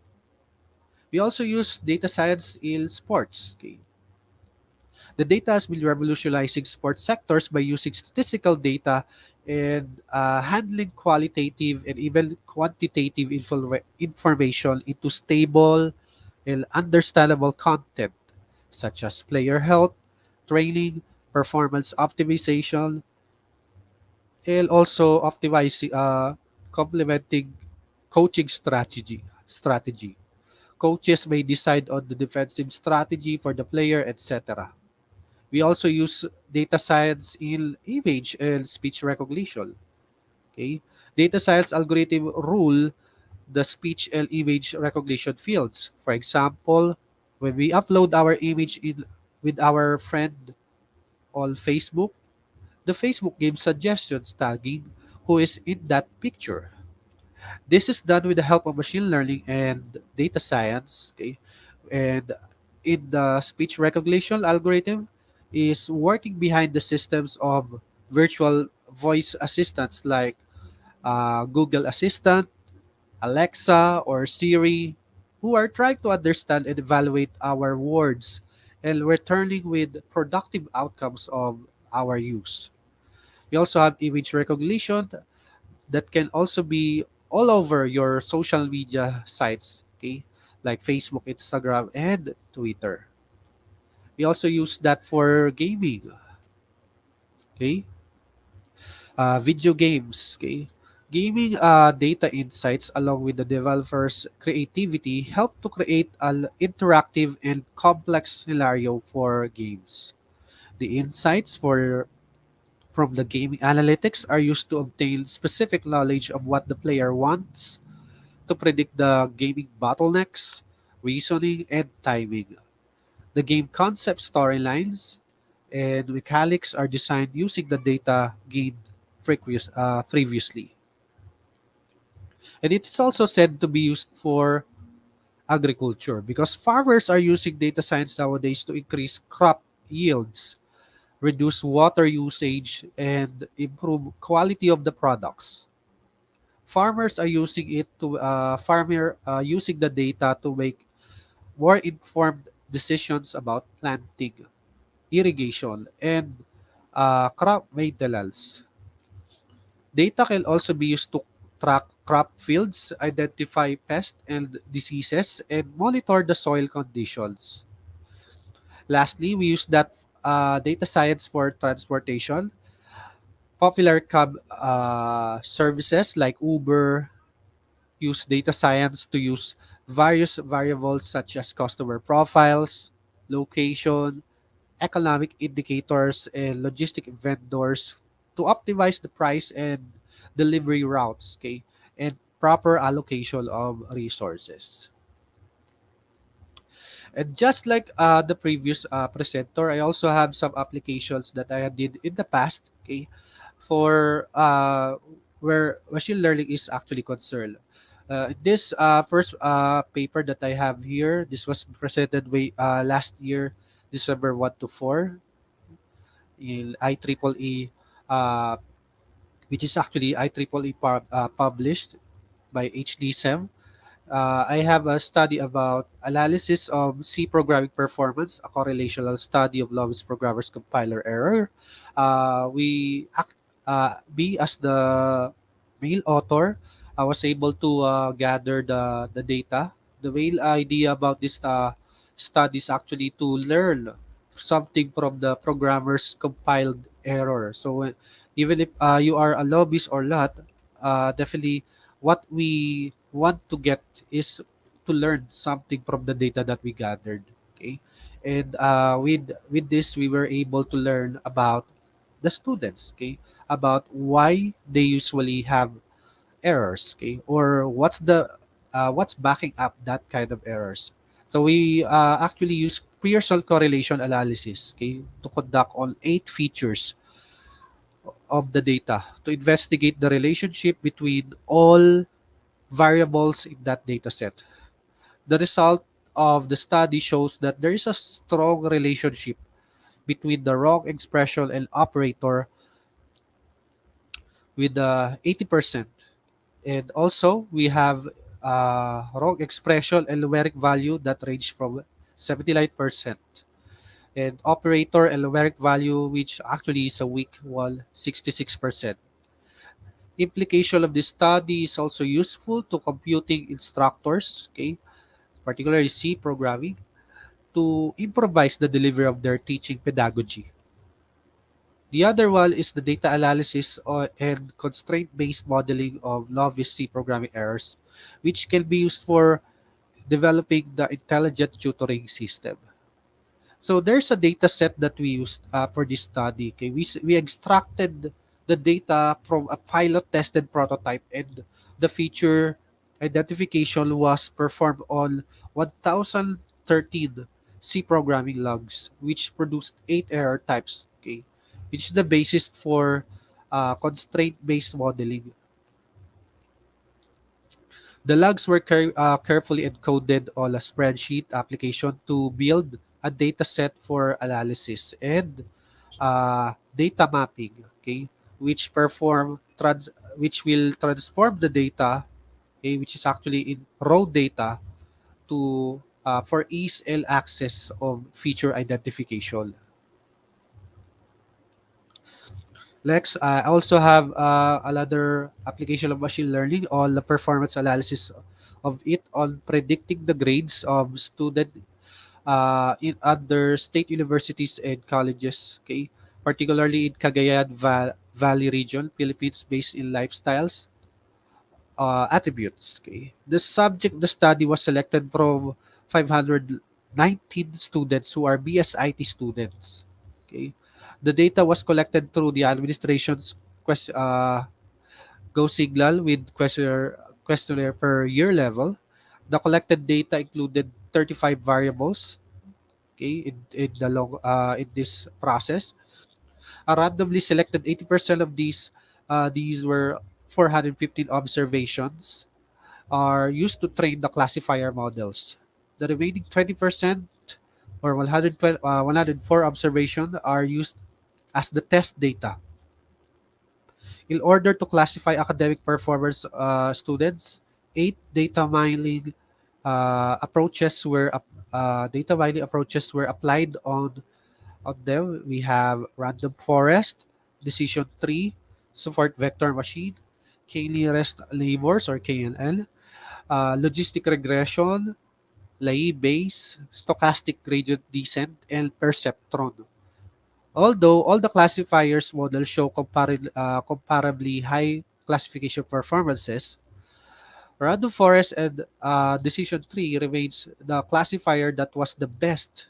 We also use data science in sports. Okay? The data has been revolutionizing sports sectors by using statistical data and handling qualitative and even quantitative information into stable and understandable content, such as player health, training, performance optimization, and also optimizing, complementing coaching strategy. Coaches may decide on the defensive strategy for the player, etc. We also use data science in image and speech recognition. Okay, data science algorithm rule the speech and image recognition fields. For example, when we upload our image in with our friend on Facebook, the Facebook gives suggestions tagging who is in that picture. This is done with the help of machine learning and data science. Okay, and in the speech recognition algorithm is working behind the systems of virtual voice assistants like Google Assistant, Alexa, or Siri, who are trying to understand and evaluate our words and returning with productive outcomes of our use. We also have image recognition that can also be all over your social media sites, okay, like Facebook, Instagram, and Twitter. We also use that for gaming, okay, video games, okay. Gaming data insights along with the developer's creativity help to create an interactive and complex scenario for games. The insights for from the gaming analytics are used to obtain specific knowledge of what the player wants, to predict the gaming bottlenecks, reasoning, and timing. The game concept, storylines, and mechanics are designed using the data gained previously. And it is also said to be used for agriculture because farmers are using data science nowadays to increase crop yields, reduce water usage, and improve quality of the products. Farmers are using it to farmer using the data to make more informed decisions about planting, irrigation, and crop maintenance. Data can also be used to track crop fields, identify pests and diseases, and monitor the soil conditions. Lastly, we use that data science for transportation. Popular cab services like Uber use data science to use various variables such as customer profiles, location, economic indicators, and logistic vendors to optimize the price and delivery routes, okay, and proper allocation of resources. And just like the previous presenter, I also have some applications that I did in the past, okay, for where machine learning is actually concerned. This first paper that I have here, this was presented last year, December 1 to 4, in IEEE, uh, which is actually IEEE published by HDSEM. I have a study about analysis of C programming performance, a correlational study of lowest programmer's compiler error. Me as the main author, I was able to gather the data. The main idea about this study is actually to learn something from the programmer's compiled error. So even if you are a lobbyist or not, definitely what we want to get is to learn something from the data that we gathered. Okay, and with this we were able to learn about the students. Okay, about why they usually have errors. Okay, or what's backing up that kind of errors. So we actually use Pearson correlation analysis, okay, to conduct on 8 features of the data to investigate the relationship between all variables in that data set. The result of the study shows that there is a strong relationship between the wrong expression and operator with the 80%. And also, we have wrong expression and numeric value that range from 79%. and operator and numeric value, which actually is a weak one, 66%. Implication of this study is also useful to computing instructors, okay, particularly C programming, to improvise the delivery of their teaching pedagogy. The other one is the data analysis and constraint-based modeling of novice C programming errors, which can be used for developing the intelligent tutoring system. So there's a data set that we used for this study. Okay, we extracted the data from a pilot tested prototype, and the feature identification was performed on 1013 C programming logs, which produced 8 error types. Okay, which is the basis for constraint-based modeling. The logs were carefully encoded on a spreadsheet application to build a data set for analysis and data mapping, okay, which will transform the data, okay, which is actually in raw data to for ease and access of feature identification. Next, I also have another application of machine learning on the performance analysis of it on predicting the grades of student in other state universities and colleges, okay, particularly in Valley region, Philippines, based in lifestyles attributes. Okay, the study was selected from 519 students who are BSIT students. Okay, the data was collected through the administration's Go Signal with questionnaire per year level. The collected data included 35 variables, okay, in this process. A randomly selected 80% of these were 415 observations are used to train the classifier models. The remaining 20% or 104 observation are used as the test data. In order to classify academic performance students, eight data mining approaches were applied on them. We have random forest, decision tree, support vector machine, k-nearest neighbors or KNN, logistic regression, Lai base, stochastic gradient descent, and perceptron. Although all the classifiers models show comparably high classification performances, random forest and decision tree remains the classifier that was the best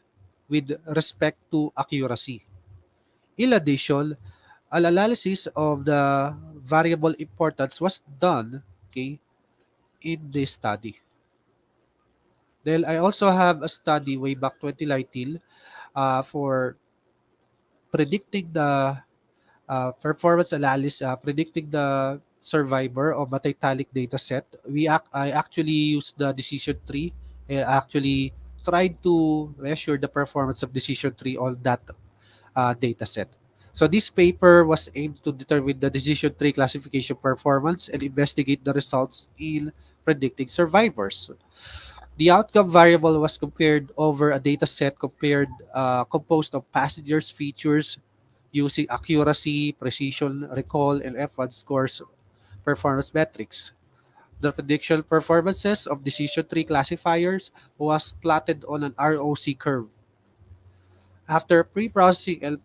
with respect to accuracy. In addition, an analysis of the variable importance was done, okay, in this study. Then I also have a study way back 2019 for predicting the performance analysis, predicting the survivor of a Titanic data set. I actually used the decision tree and actually tried to measure the performance of decision tree on that data set. So this paper was aimed to determine the decision tree classification performance and investigate the results in predicting survivors. The outcome variable was compared over a data set composed of passengers' features using accuracy, precision, recall, and F1 scores performance metrics. The prediction performances of decision tree classifiers was plotted on an ROC curve. After pre-processing and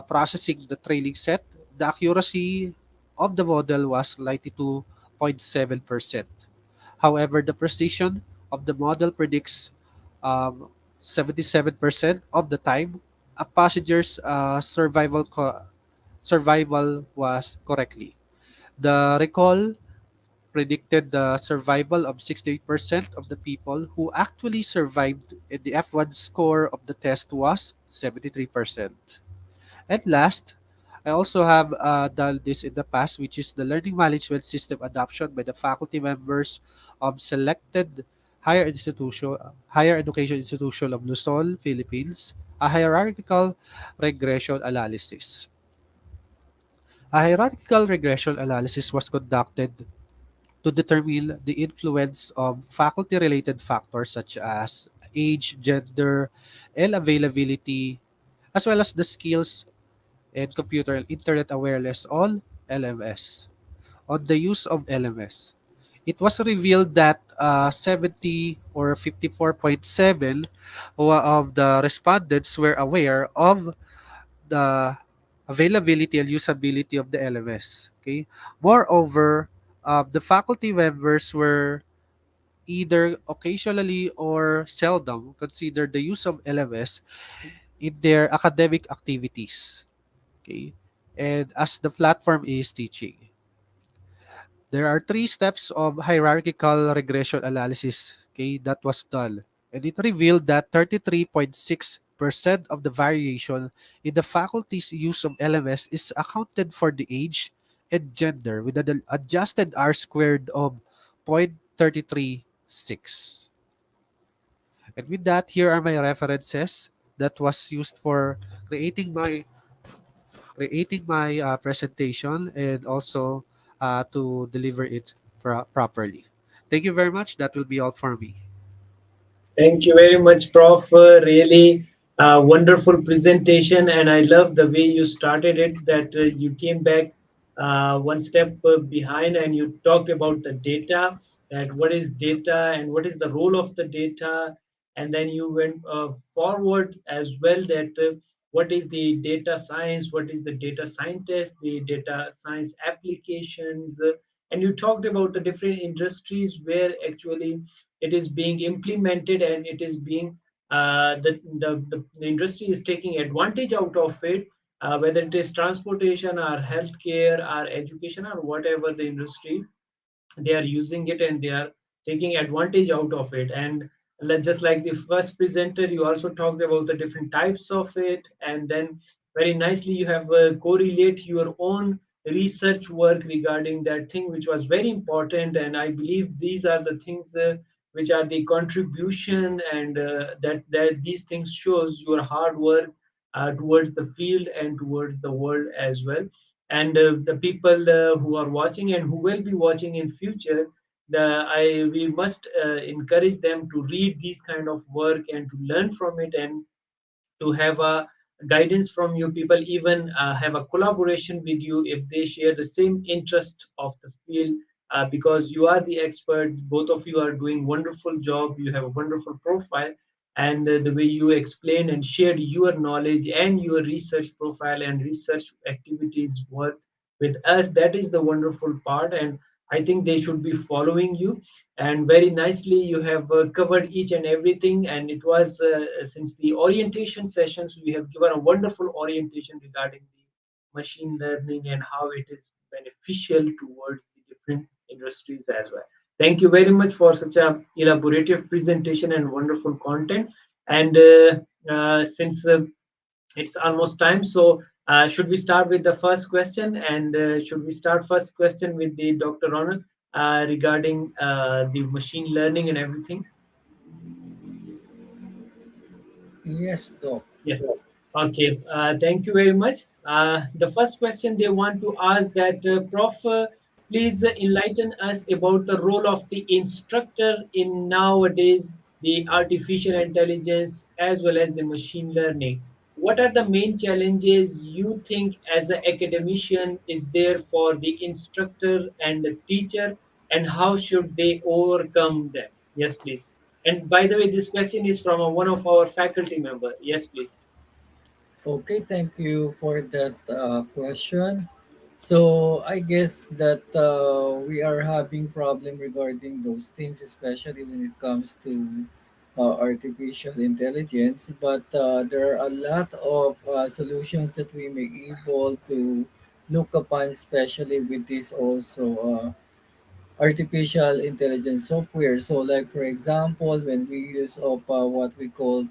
processing the training set, the accuracy of the model was 92.7%. However, the precision of the model predicts 77% of the time a passenger's survival was correctly. The recall predicted the survival of 68% of the people who actually survived, and the F1 score of the test was 73%. And last, I also have done this in the past, which is the learning management system adoption by the faculty members of selected higher education institution of Luzon, Philippines, a hierarchical regression analysis. A hierarchical regression analysis was conducted to determine the influence of faculty-related factors such as age, gender, and availability as well as the skills and computer and internet awareness on LMS, on the use of LMS. It was revealed that 70 or 54.7 of the respondents were aware of the availability and usability of the LMS. Okay. Moreover, the faculty members were either occasionally or seldom consider the use of LMS in their academic activities. Okay. And as the platform is teaching. There are three steps of hierarchical regression analysis, okay, that was done. And it revealed that 33.6% of the variation in the faculty's use of LMS is accounted for the age and gender with an adjusted R squared of 0.336. And with that, here are my references that was used for creating my presentation and also to deliver it properly. Thank you very much. That will be all for me. Thank you very much, Prof. Really wonderful presentation, and I love the way you started it. That you came back one step behind, and you talked about the data. That what is data, and what is the role of the data, and then you went forward as well. That what is the data science, what is the data scientist, the data science applications, and you talked about the different industries where actually it is being implemented and it is being the industry is taking advantage out of it, whether it is transportation or healthcare or education or whatever the industry, they are using it and they are taking advantage out of it. And just like the first presenter, you also talked about the different types of it, and then very nicely you have correlate your own research work regarding that thing, which was very important. And I believe these are the things which are the contribution, and that these things shows your hard work towards the field and towards the world as well. And the people who are watching and who will be watching in future, we must encourage them to read these kind of work and to learn from it, and to have a guidance from you people, even have a collaboration with you if they share the same interest of the field, because you are the expert. Both of you are doing wonderful job, you have a wonderful profile, and the way you explain and shared your knowledge and your research profile and research activities work with us, that is the wonderful part. And I think they should be following you. And very nicely you have covered each and everything. And it was since the orientation sessions, we have given a wonderful orientation regarding the machine learning and how it is beneficial towards the different industries as well. Thank you very much for such a elaborative presentation and wonderful content. And since it's almost time, so should we start with the first question? And should we start first question with the Dr. Ronald regarding the machine learning and everything? Yes, Doc. Yes. Okay. Thank you very much. The first question they want to ask that, Prof, please enlighten us about the role of the instructor in nowadays the artificial intelligence as well as the machine learning. What are the main challenges you think as an academician is there for the instructor and the teacher, and how should they overcome them? Yes, please. And by the way, this question is from one of our faculty member. Yes, please. Okay, thank you for that question. So I guess that we are having problem regarding those things, especially when it comes to artificial intelligence. But there are a lot of solutions that we may able to look upon, especially with this also artificial intelligence software. So, like for example, when we use of what we call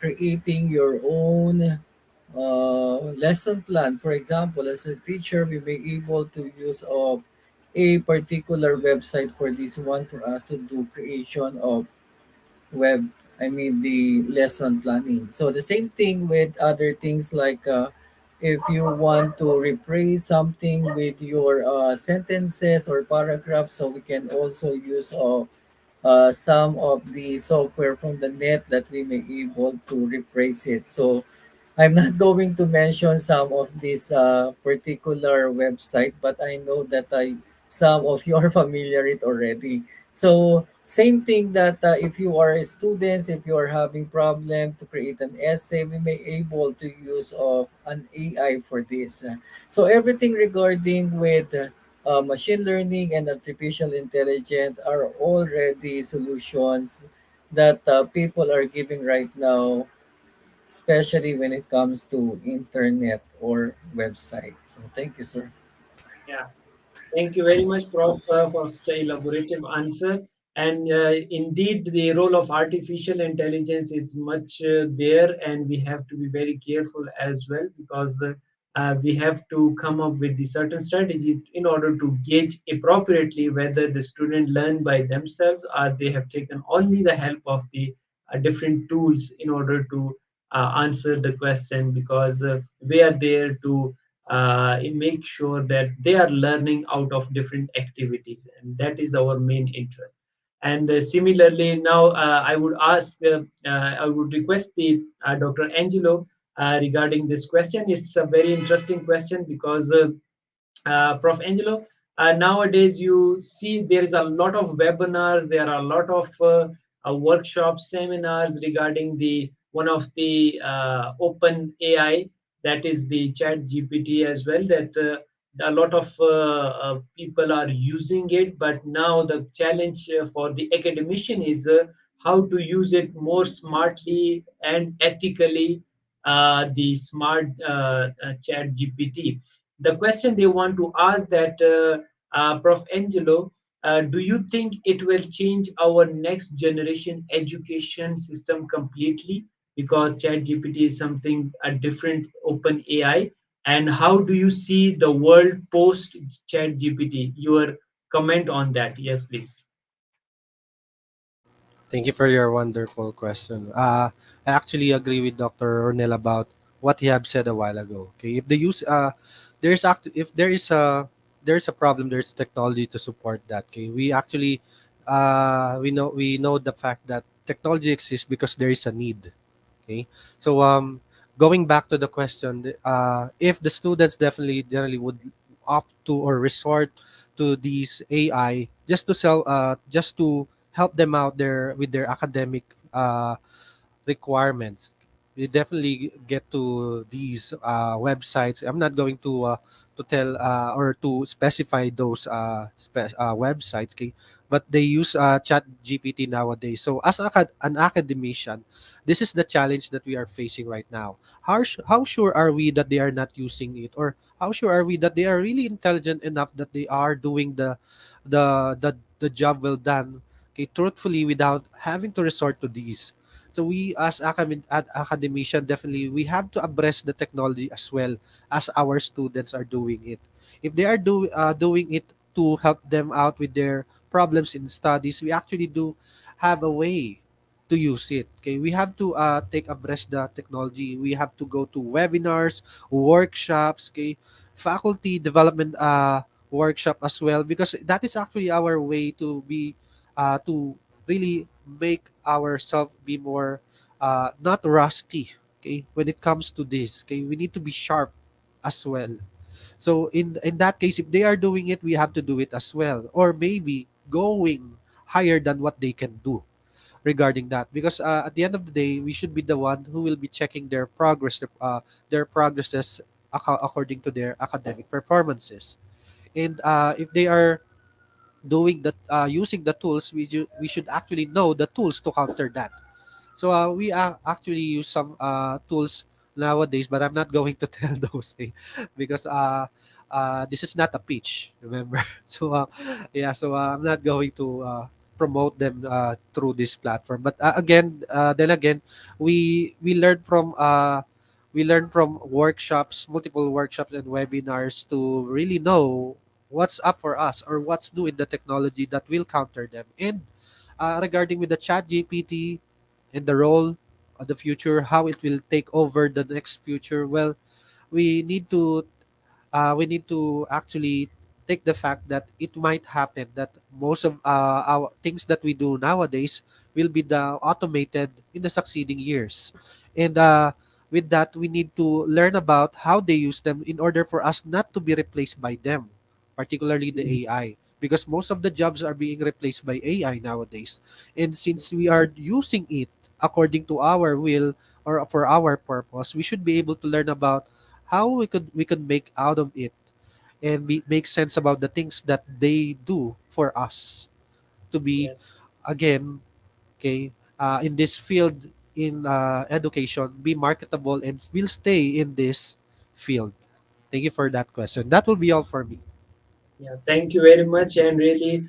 creating your own lesson plan. For example, as a teacher, we may able to use of a particular website for this one for us to do creation of web. I mean the lesson planning. So the same thing with other things like if you want to rephrase something with your sentences or paragraphs, so we can also use some of the software from the net that we may able to rephrase it. So I'm not going to mention some of these particular website, but I know that some of you are familiar it already. So same thing that if you are students, if you are having problem to create an essay, we may able to use of an AI for this. So everything regarding with machine learning and artificial intelligence are already solutions that people are giving right now, especially when it comes to internet or website. So thank you, sir. Yeah. Thank you very much, Prof, for such an elaborative answer. And indeed, the role of artificial intelligence is much there, and we have to be very careful as well because we have to come up with the certain strategies in order to gauge appropriately whether the student learn by themselves or they have taken only the help of the different tools in order to answer the question because we are there to make sure that they are learning out of different activities, and that is our main interest. And similarly, now I would request the Dr. Angelo regarding this question. It's a very interesting question because Prof. Angelo, nowadays you see there is a lot of webinars, there are a lot of workshops, seminars regarding the one of the open AI, that is the Chat GPT as well. That a lot of people are using it, but now the challenge for the academician is how to use it more smartly and ethically. The smart Chat GPT, the question they want to ask that Prof. Angelo, do you think it will change our next generation education system completely? Because ChatGPT is something a different open AI. And how do you see the world post ChatGPT? Your comment on that? Yes, please. Thank you for your wonderful question. I actually agree with Dr. Rhonnel about what he have said a while ago. Okay, if the use if there is a problem, there's technology to support that. Okay, we actually we know the fact that technology exists because there is a need. Okay, so going back to the question, if the students definitely generally would opt to or resort to these AI just to help them out there with their academic requirements. You definitely get to these websites. I'm not going to tell or to specify those websites, okay? But they use Chat GPT nowadays. So as an academician, this is the challenge that we are facing right now. How sure are we that they are not using it, or how sure are we that they are really intelligent enough that they are doing the job well done, okay, truthfully, without having to resort to these. So we as academician, definitely we have to abreast the technology as well as our students are doing it. If they are doing it to help them out with their problems in studies, we actually do have a way to use it. Okay, we have to take abreast the technology. We have to go to webinars, workshops, okay, faculty development workshop as well, because that is actually our way to really make ourselves be more not rusty, okay, when it comes to this. Okay, we need to be sharp as well. So in that case, if they are doing it, we have to do it as well, or maybe going higher than what they can do regarding that, because at the end of the day, we should be the one who will be checking their progresses according to their academic performances. And if they are doing that using the tools, we should actually know the tools to counter that. So we actually use some tools nowadays, but I'm not going to tell those, because this is not a pitch, remember. So yeah, so I'm not going to promote them through this platform. But then again, we learn from workshops, multiple workshops and webinars to really know what's up for us or what's new in the technology that will counter them. And regarding with the chat GPT and the role of the future, how it will take over the next future. Well, we need to we need to actually take the fact that it might happen that most of our things that we do nowadays will be the automated in the succeeding years. And with that, we need to learn about how they use them in order for us not to be replaced by them, particularly the Mhm. AI. Because most of the jobs are being replaced by AI nowadays. And since we are using it according to our will or for our purpose, we should be able to learn about how we could make out of it and make sense about the things that they do for us to be, Yes. again, okay, in this field, in education, be marketable and will stay in this field. Thank you for that question. That will be all for me. Yeah, thank you very much, and really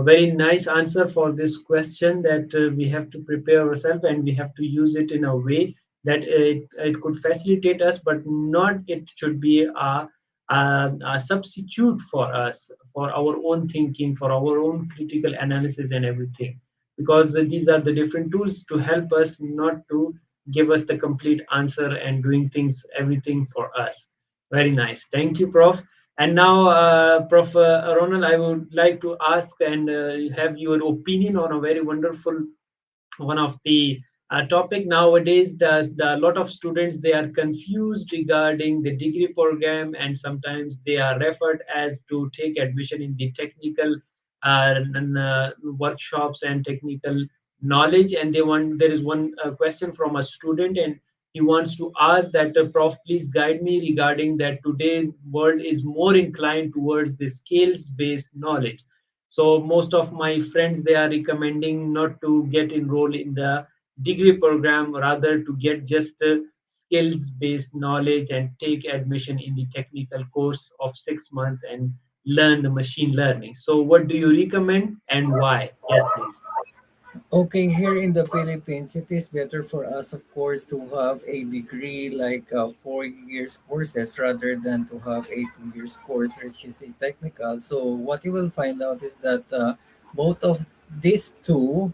very nice answer for this question that we have to prepare ourselves and we have to use it in a way that it could facilitate us, but not it should be a substitute for us, for our own thinking, for our own critical analysis and everything. Because these are the different tools to help us, not to give us the complete answer and doing things, everything for us. Very nice. Thank you, Prof. And now, Prof. Ronald, I would like to ask and have your opinion on a very wonderful one of the topic nowadays. The lot of students, they are confused regarding the degree program, and sometimes they are referred as to take admission in the technical workshops and technical knowledge. And they want, there is one question from a student, and he wants to ask that, Prof, please guide me regarding that today world is more inclined towards the skills based knowledge. So most of my friends, they are recommending not to get enrolled in the degree program, rather to get just skills based knowledge and take admission in the technical course of 6 months and learn the machine learning. So what do you recommend and why? Yes, please. Okay, here in the Philippines, it is better for us, of course, to have a degree like 4 years courses rather than to have a 2 years course, which is a technical. So what you will find out is that both of these two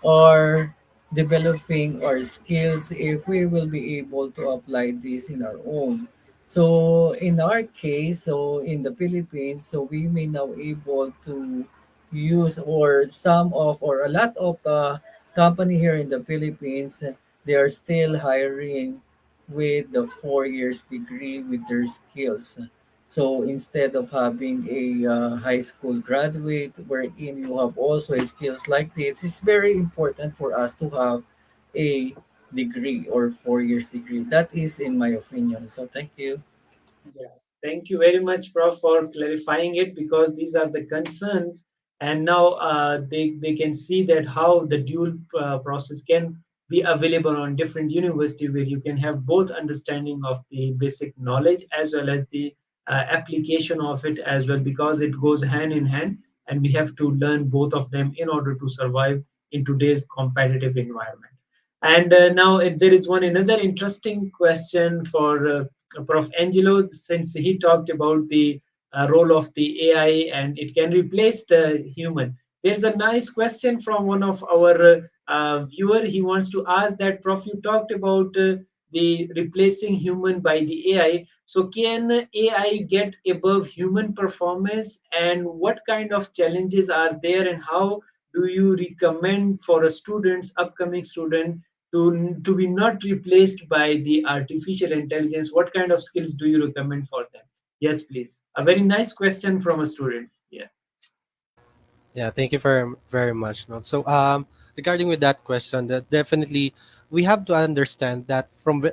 are developing our skills if we will be able to apply this in our own. So in our case, so in the Philippines, so we may now able to use or some of or a lot of company here in the Philippines, they are still hiring with the 4 years degree with their skills. So instead of having a high school graduate wherein you have also a skills like this, it's very important for us to have a degree or 4 years degree. That is in my opinion. So thank you. Yeah, thank you very much, Prof, for clarifying it, because these are the concerns, and now they can see that how the dual process can be available on different university, where you can have both understanding of the basic knowledge as well as the application of it as well, because it goes hand in hand, and we have to learn both of them in order to survive in today's competitive environment. And now, if there is one another interesting question for Prof. Angelo, since he talked about the role of the AI and it can replace the human. There's a nice question from one of our viewer. He wants to ask that, Prof, you talked about the replacing human by the AI. So can AI get above human performance, and what kind of challenges are there, and how do you recommend for a students, upcoming student, to be not replaced by the artificial intelligence? What kind of skills do you recommend for them? Yes, please. A very nice question from a student. Yeah. Yeah, thank you very much. No? So, regarding with that question, that definitely we have to understand that from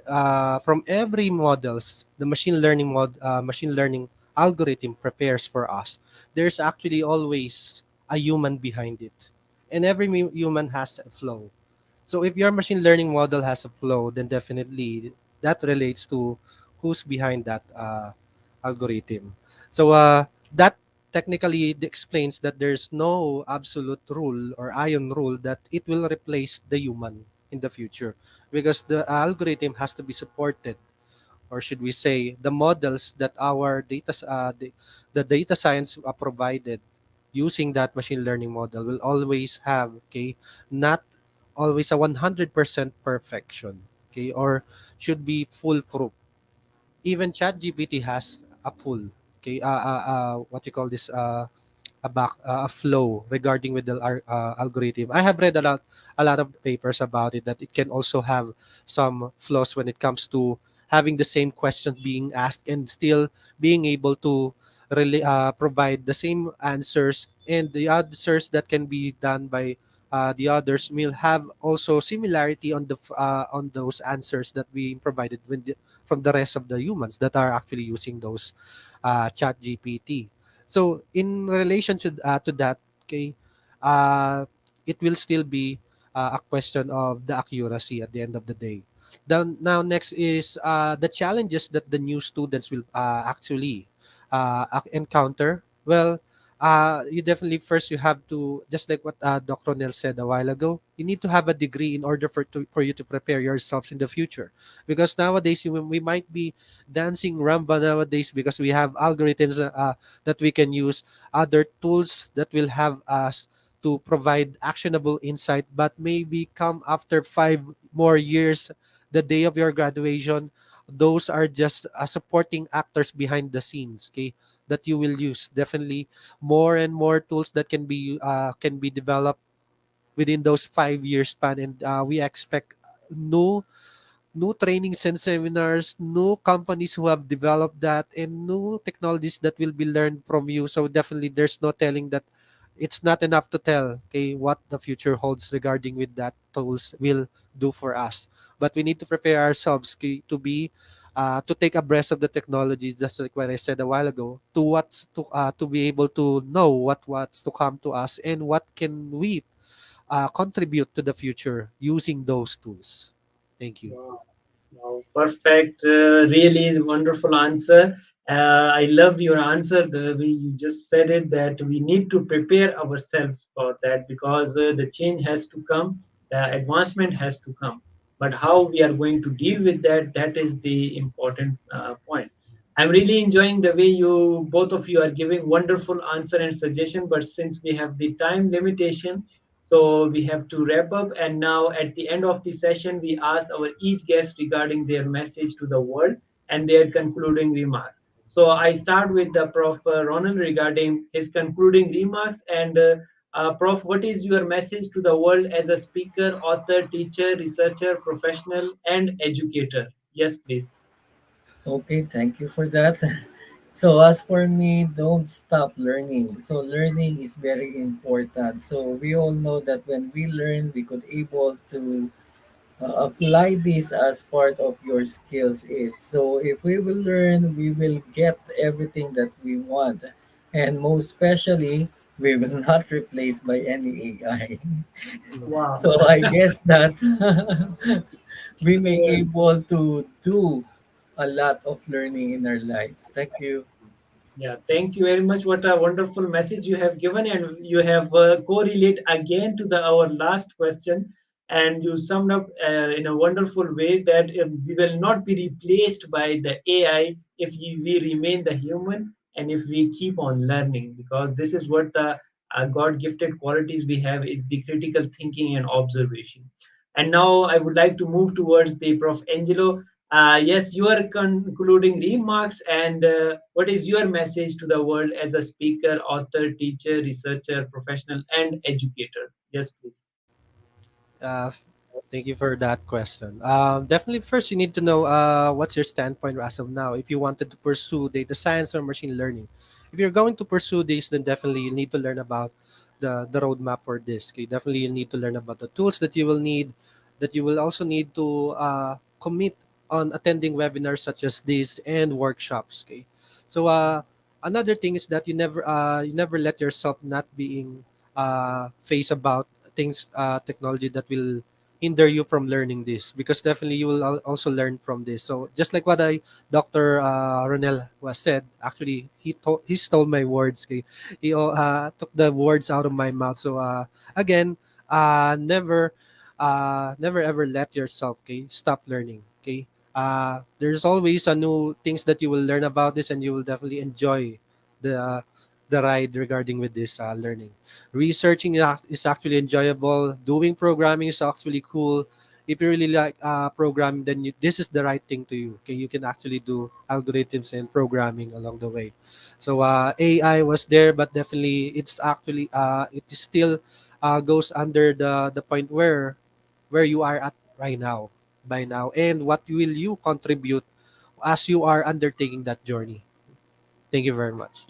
every models, the machine learning algorithm prepares for us. There's actually always a human behind it, and every human has a flow. So if your machine learning model has a flow, then definitely that relates to who's behind that algorithm. So that technically explains that there's no absolute rule or iron rule that it will replace the human in the future, because the algorithm has to be supported, or should we say the models that our the data science provided using that machine learning model will always have, okay, not always a 100% perfection, okay, or should be foolproof. Even ChatGPT has a full, okay, what you call this a flow regarding with the algorithm. I have read a lot of papers about it that it can also have some flaws when it comes to having the same question being asked and still being able to really provide the same answers, and the answers that can be done by the others will have also similarity on on those answers that we provided from the rest of the humans that are actually using those chat GPT. So in relation to that, okay, uh, it will still be a question of the accuracy at the end of the day. Now next is the challenges that the new students will actually encounter. Well, you definitely first you have to, just like what Dr. Rhonnel said a while ago, you need to have a degree in order for you to prepare yourselves in the future. Because nowadays we might be dancing rumba nowadays because we have algorithms that we can use, other tools that will have us to provide actionable insight, but maybe come after 5 more years, the day of your graduation, those are just supporting actors behind the scenes, okay, that you will use. Definitely more and more tools that can be developed within those 5 years span, and we expect new new trainings and seminars, new companies who have developed that, and new technologies that will be learned from you. So definitely there's no telling that it's not enough to tell, okay, what the future holds regarding with that tools will do for us. But we need to prepare ourselves, okay, to take abreast of the technologies, just like what I said a while ago, to be able to know what's to come to us and what can we contribute to the future using those tools. Thank you. Wow. Wow, perfect. Really wonderful answer. I love your answer, the way you just said it, that we need to prepare ourselves for that because the change has to come, the advancement has to come. But how we are going to deal with that, that is the important point. I'm really enjoying the way you, both of you, are giving wonderful answer and suggestion. But since we have the time limitation, so we have to wrap up. And now, at the end of the session, we ask our each guest regarding their message to the world and their concluding remarks. So I start with the Prof. Ronald regarding his concluding remarks. And Prof, what is your message to the world as a speaker, author, teacher, researcher, professional, and educator? Yes, please. Okay, thank you for that. So as for me, don't stop learning. So learning is very important. So we all know that when we learn, we could able to apply this as part of your skills is. So if we will learn, we will get everything that we want. And most especially, we will not replaced by any AI. Wow. So I guess that we may Yeah. able to do a lot of learning in our lives. Thank you. Yeah, thank you very much. What a wonderful message you have given, and you have correlate again to the our last question, and you summed up in a wonderful way that we will not be replaced by the AI if we remain the human and if we keep on learning, because this is what the God-gifted qualities we have is the critical thinking and observation. And now I would like to move towards the Prof. Angelo. Yes, your concluding remarks, and what is your message to the world as a speaker, author, teacher, researcher, professional, and educator? Yes, please. Uh, Thank you for that question. Definitely, first you need to know what's your standpoint as of now. If you wanted to pursue data science or machine learning, if you're going to pursue this, then definitely you need to learn about the roadmap for this. Okay, definitely you need to learn about the tools that you will need, that you will also need to commit on attending webinars such as this and workshops. Okay, so another thing is that you never let yourself not being face about things technology that will hinder you from learning this, because definitely you will also learn from this. So just like what I Dr. Rhonnel was said, actually he stole my words. Okay? He took the words out of my mouth. So again, never ever let yourself, okay, stop learning. Okay, there's always a new things that you will learn about this, and you will definitely enjoy the ride regarding with this learning. Researching is actually enjoyable. Doing programming is actually cool. if you really like programming, then this is the right thing to you. Okay, you can actually do algorithms and programming along the way. So AI was there, but definitely it's actually it is still goes under the point where you are at right now by now, and what will you contribute as you are undertaking that journey. Thank you very much.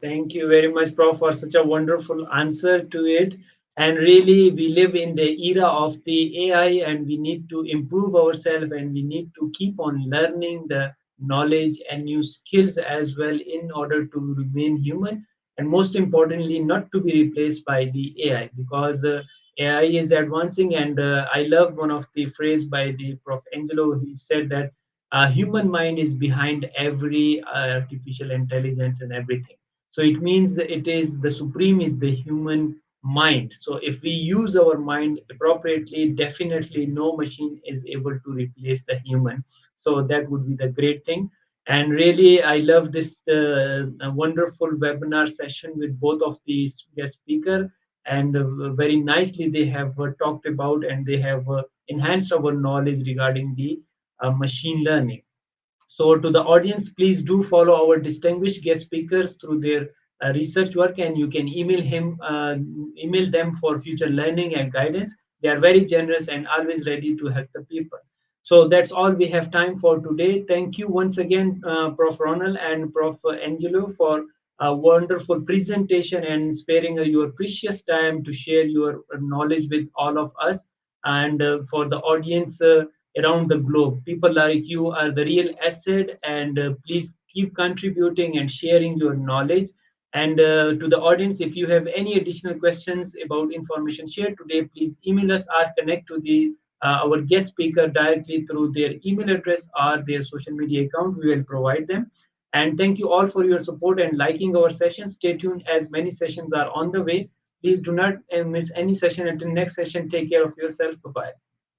Thank you very much, Prof, for such a wonderful answer to it. And really, we live in the era of the AI, and we need to improve ourselves, and we need to keep on learning the knowledge and new skills as well in order to remain human. And most importantly, not to be replaced by the AI, because AI is advancing. And I love one of the phrase by the Prof. Angelo. He said that human mind is behind every artificial intelligence and everything. So it means that it is the supreme is the human mind. So if we use our mind appropriately, definitely no machine is able to replace the human. So that would be the great thing. And really, I love this wonderful webinar session with both of these guest speaker. And very nicely they have talked about, and they have enhanced our knowledge regarding the machine learning. So, to the audience, please do follow our distinguished guest speakers through their research work, and you can email them for future learning and guidance. They are very generous and always ready to help the people. So that's all we have time for today. Thank you once again, Prof. Ronald and Prof. Angelo, for a wonderful presentation and sparing your precious time to share your knowledge with all of us. And for the audience around the globe. People like you are the real asset, and please keep contributing and sharing your knowledge. And to the audience, if you have any additional questions about information shared today, please email us or connect to the our guest speaker directly through their email address or their social media account. We will provide them. And thank you all for your support and liking our sessions. Stay tuned as many sessions are on the way. Please do not miss any session. Until next session, take care of yourself. Bye bye.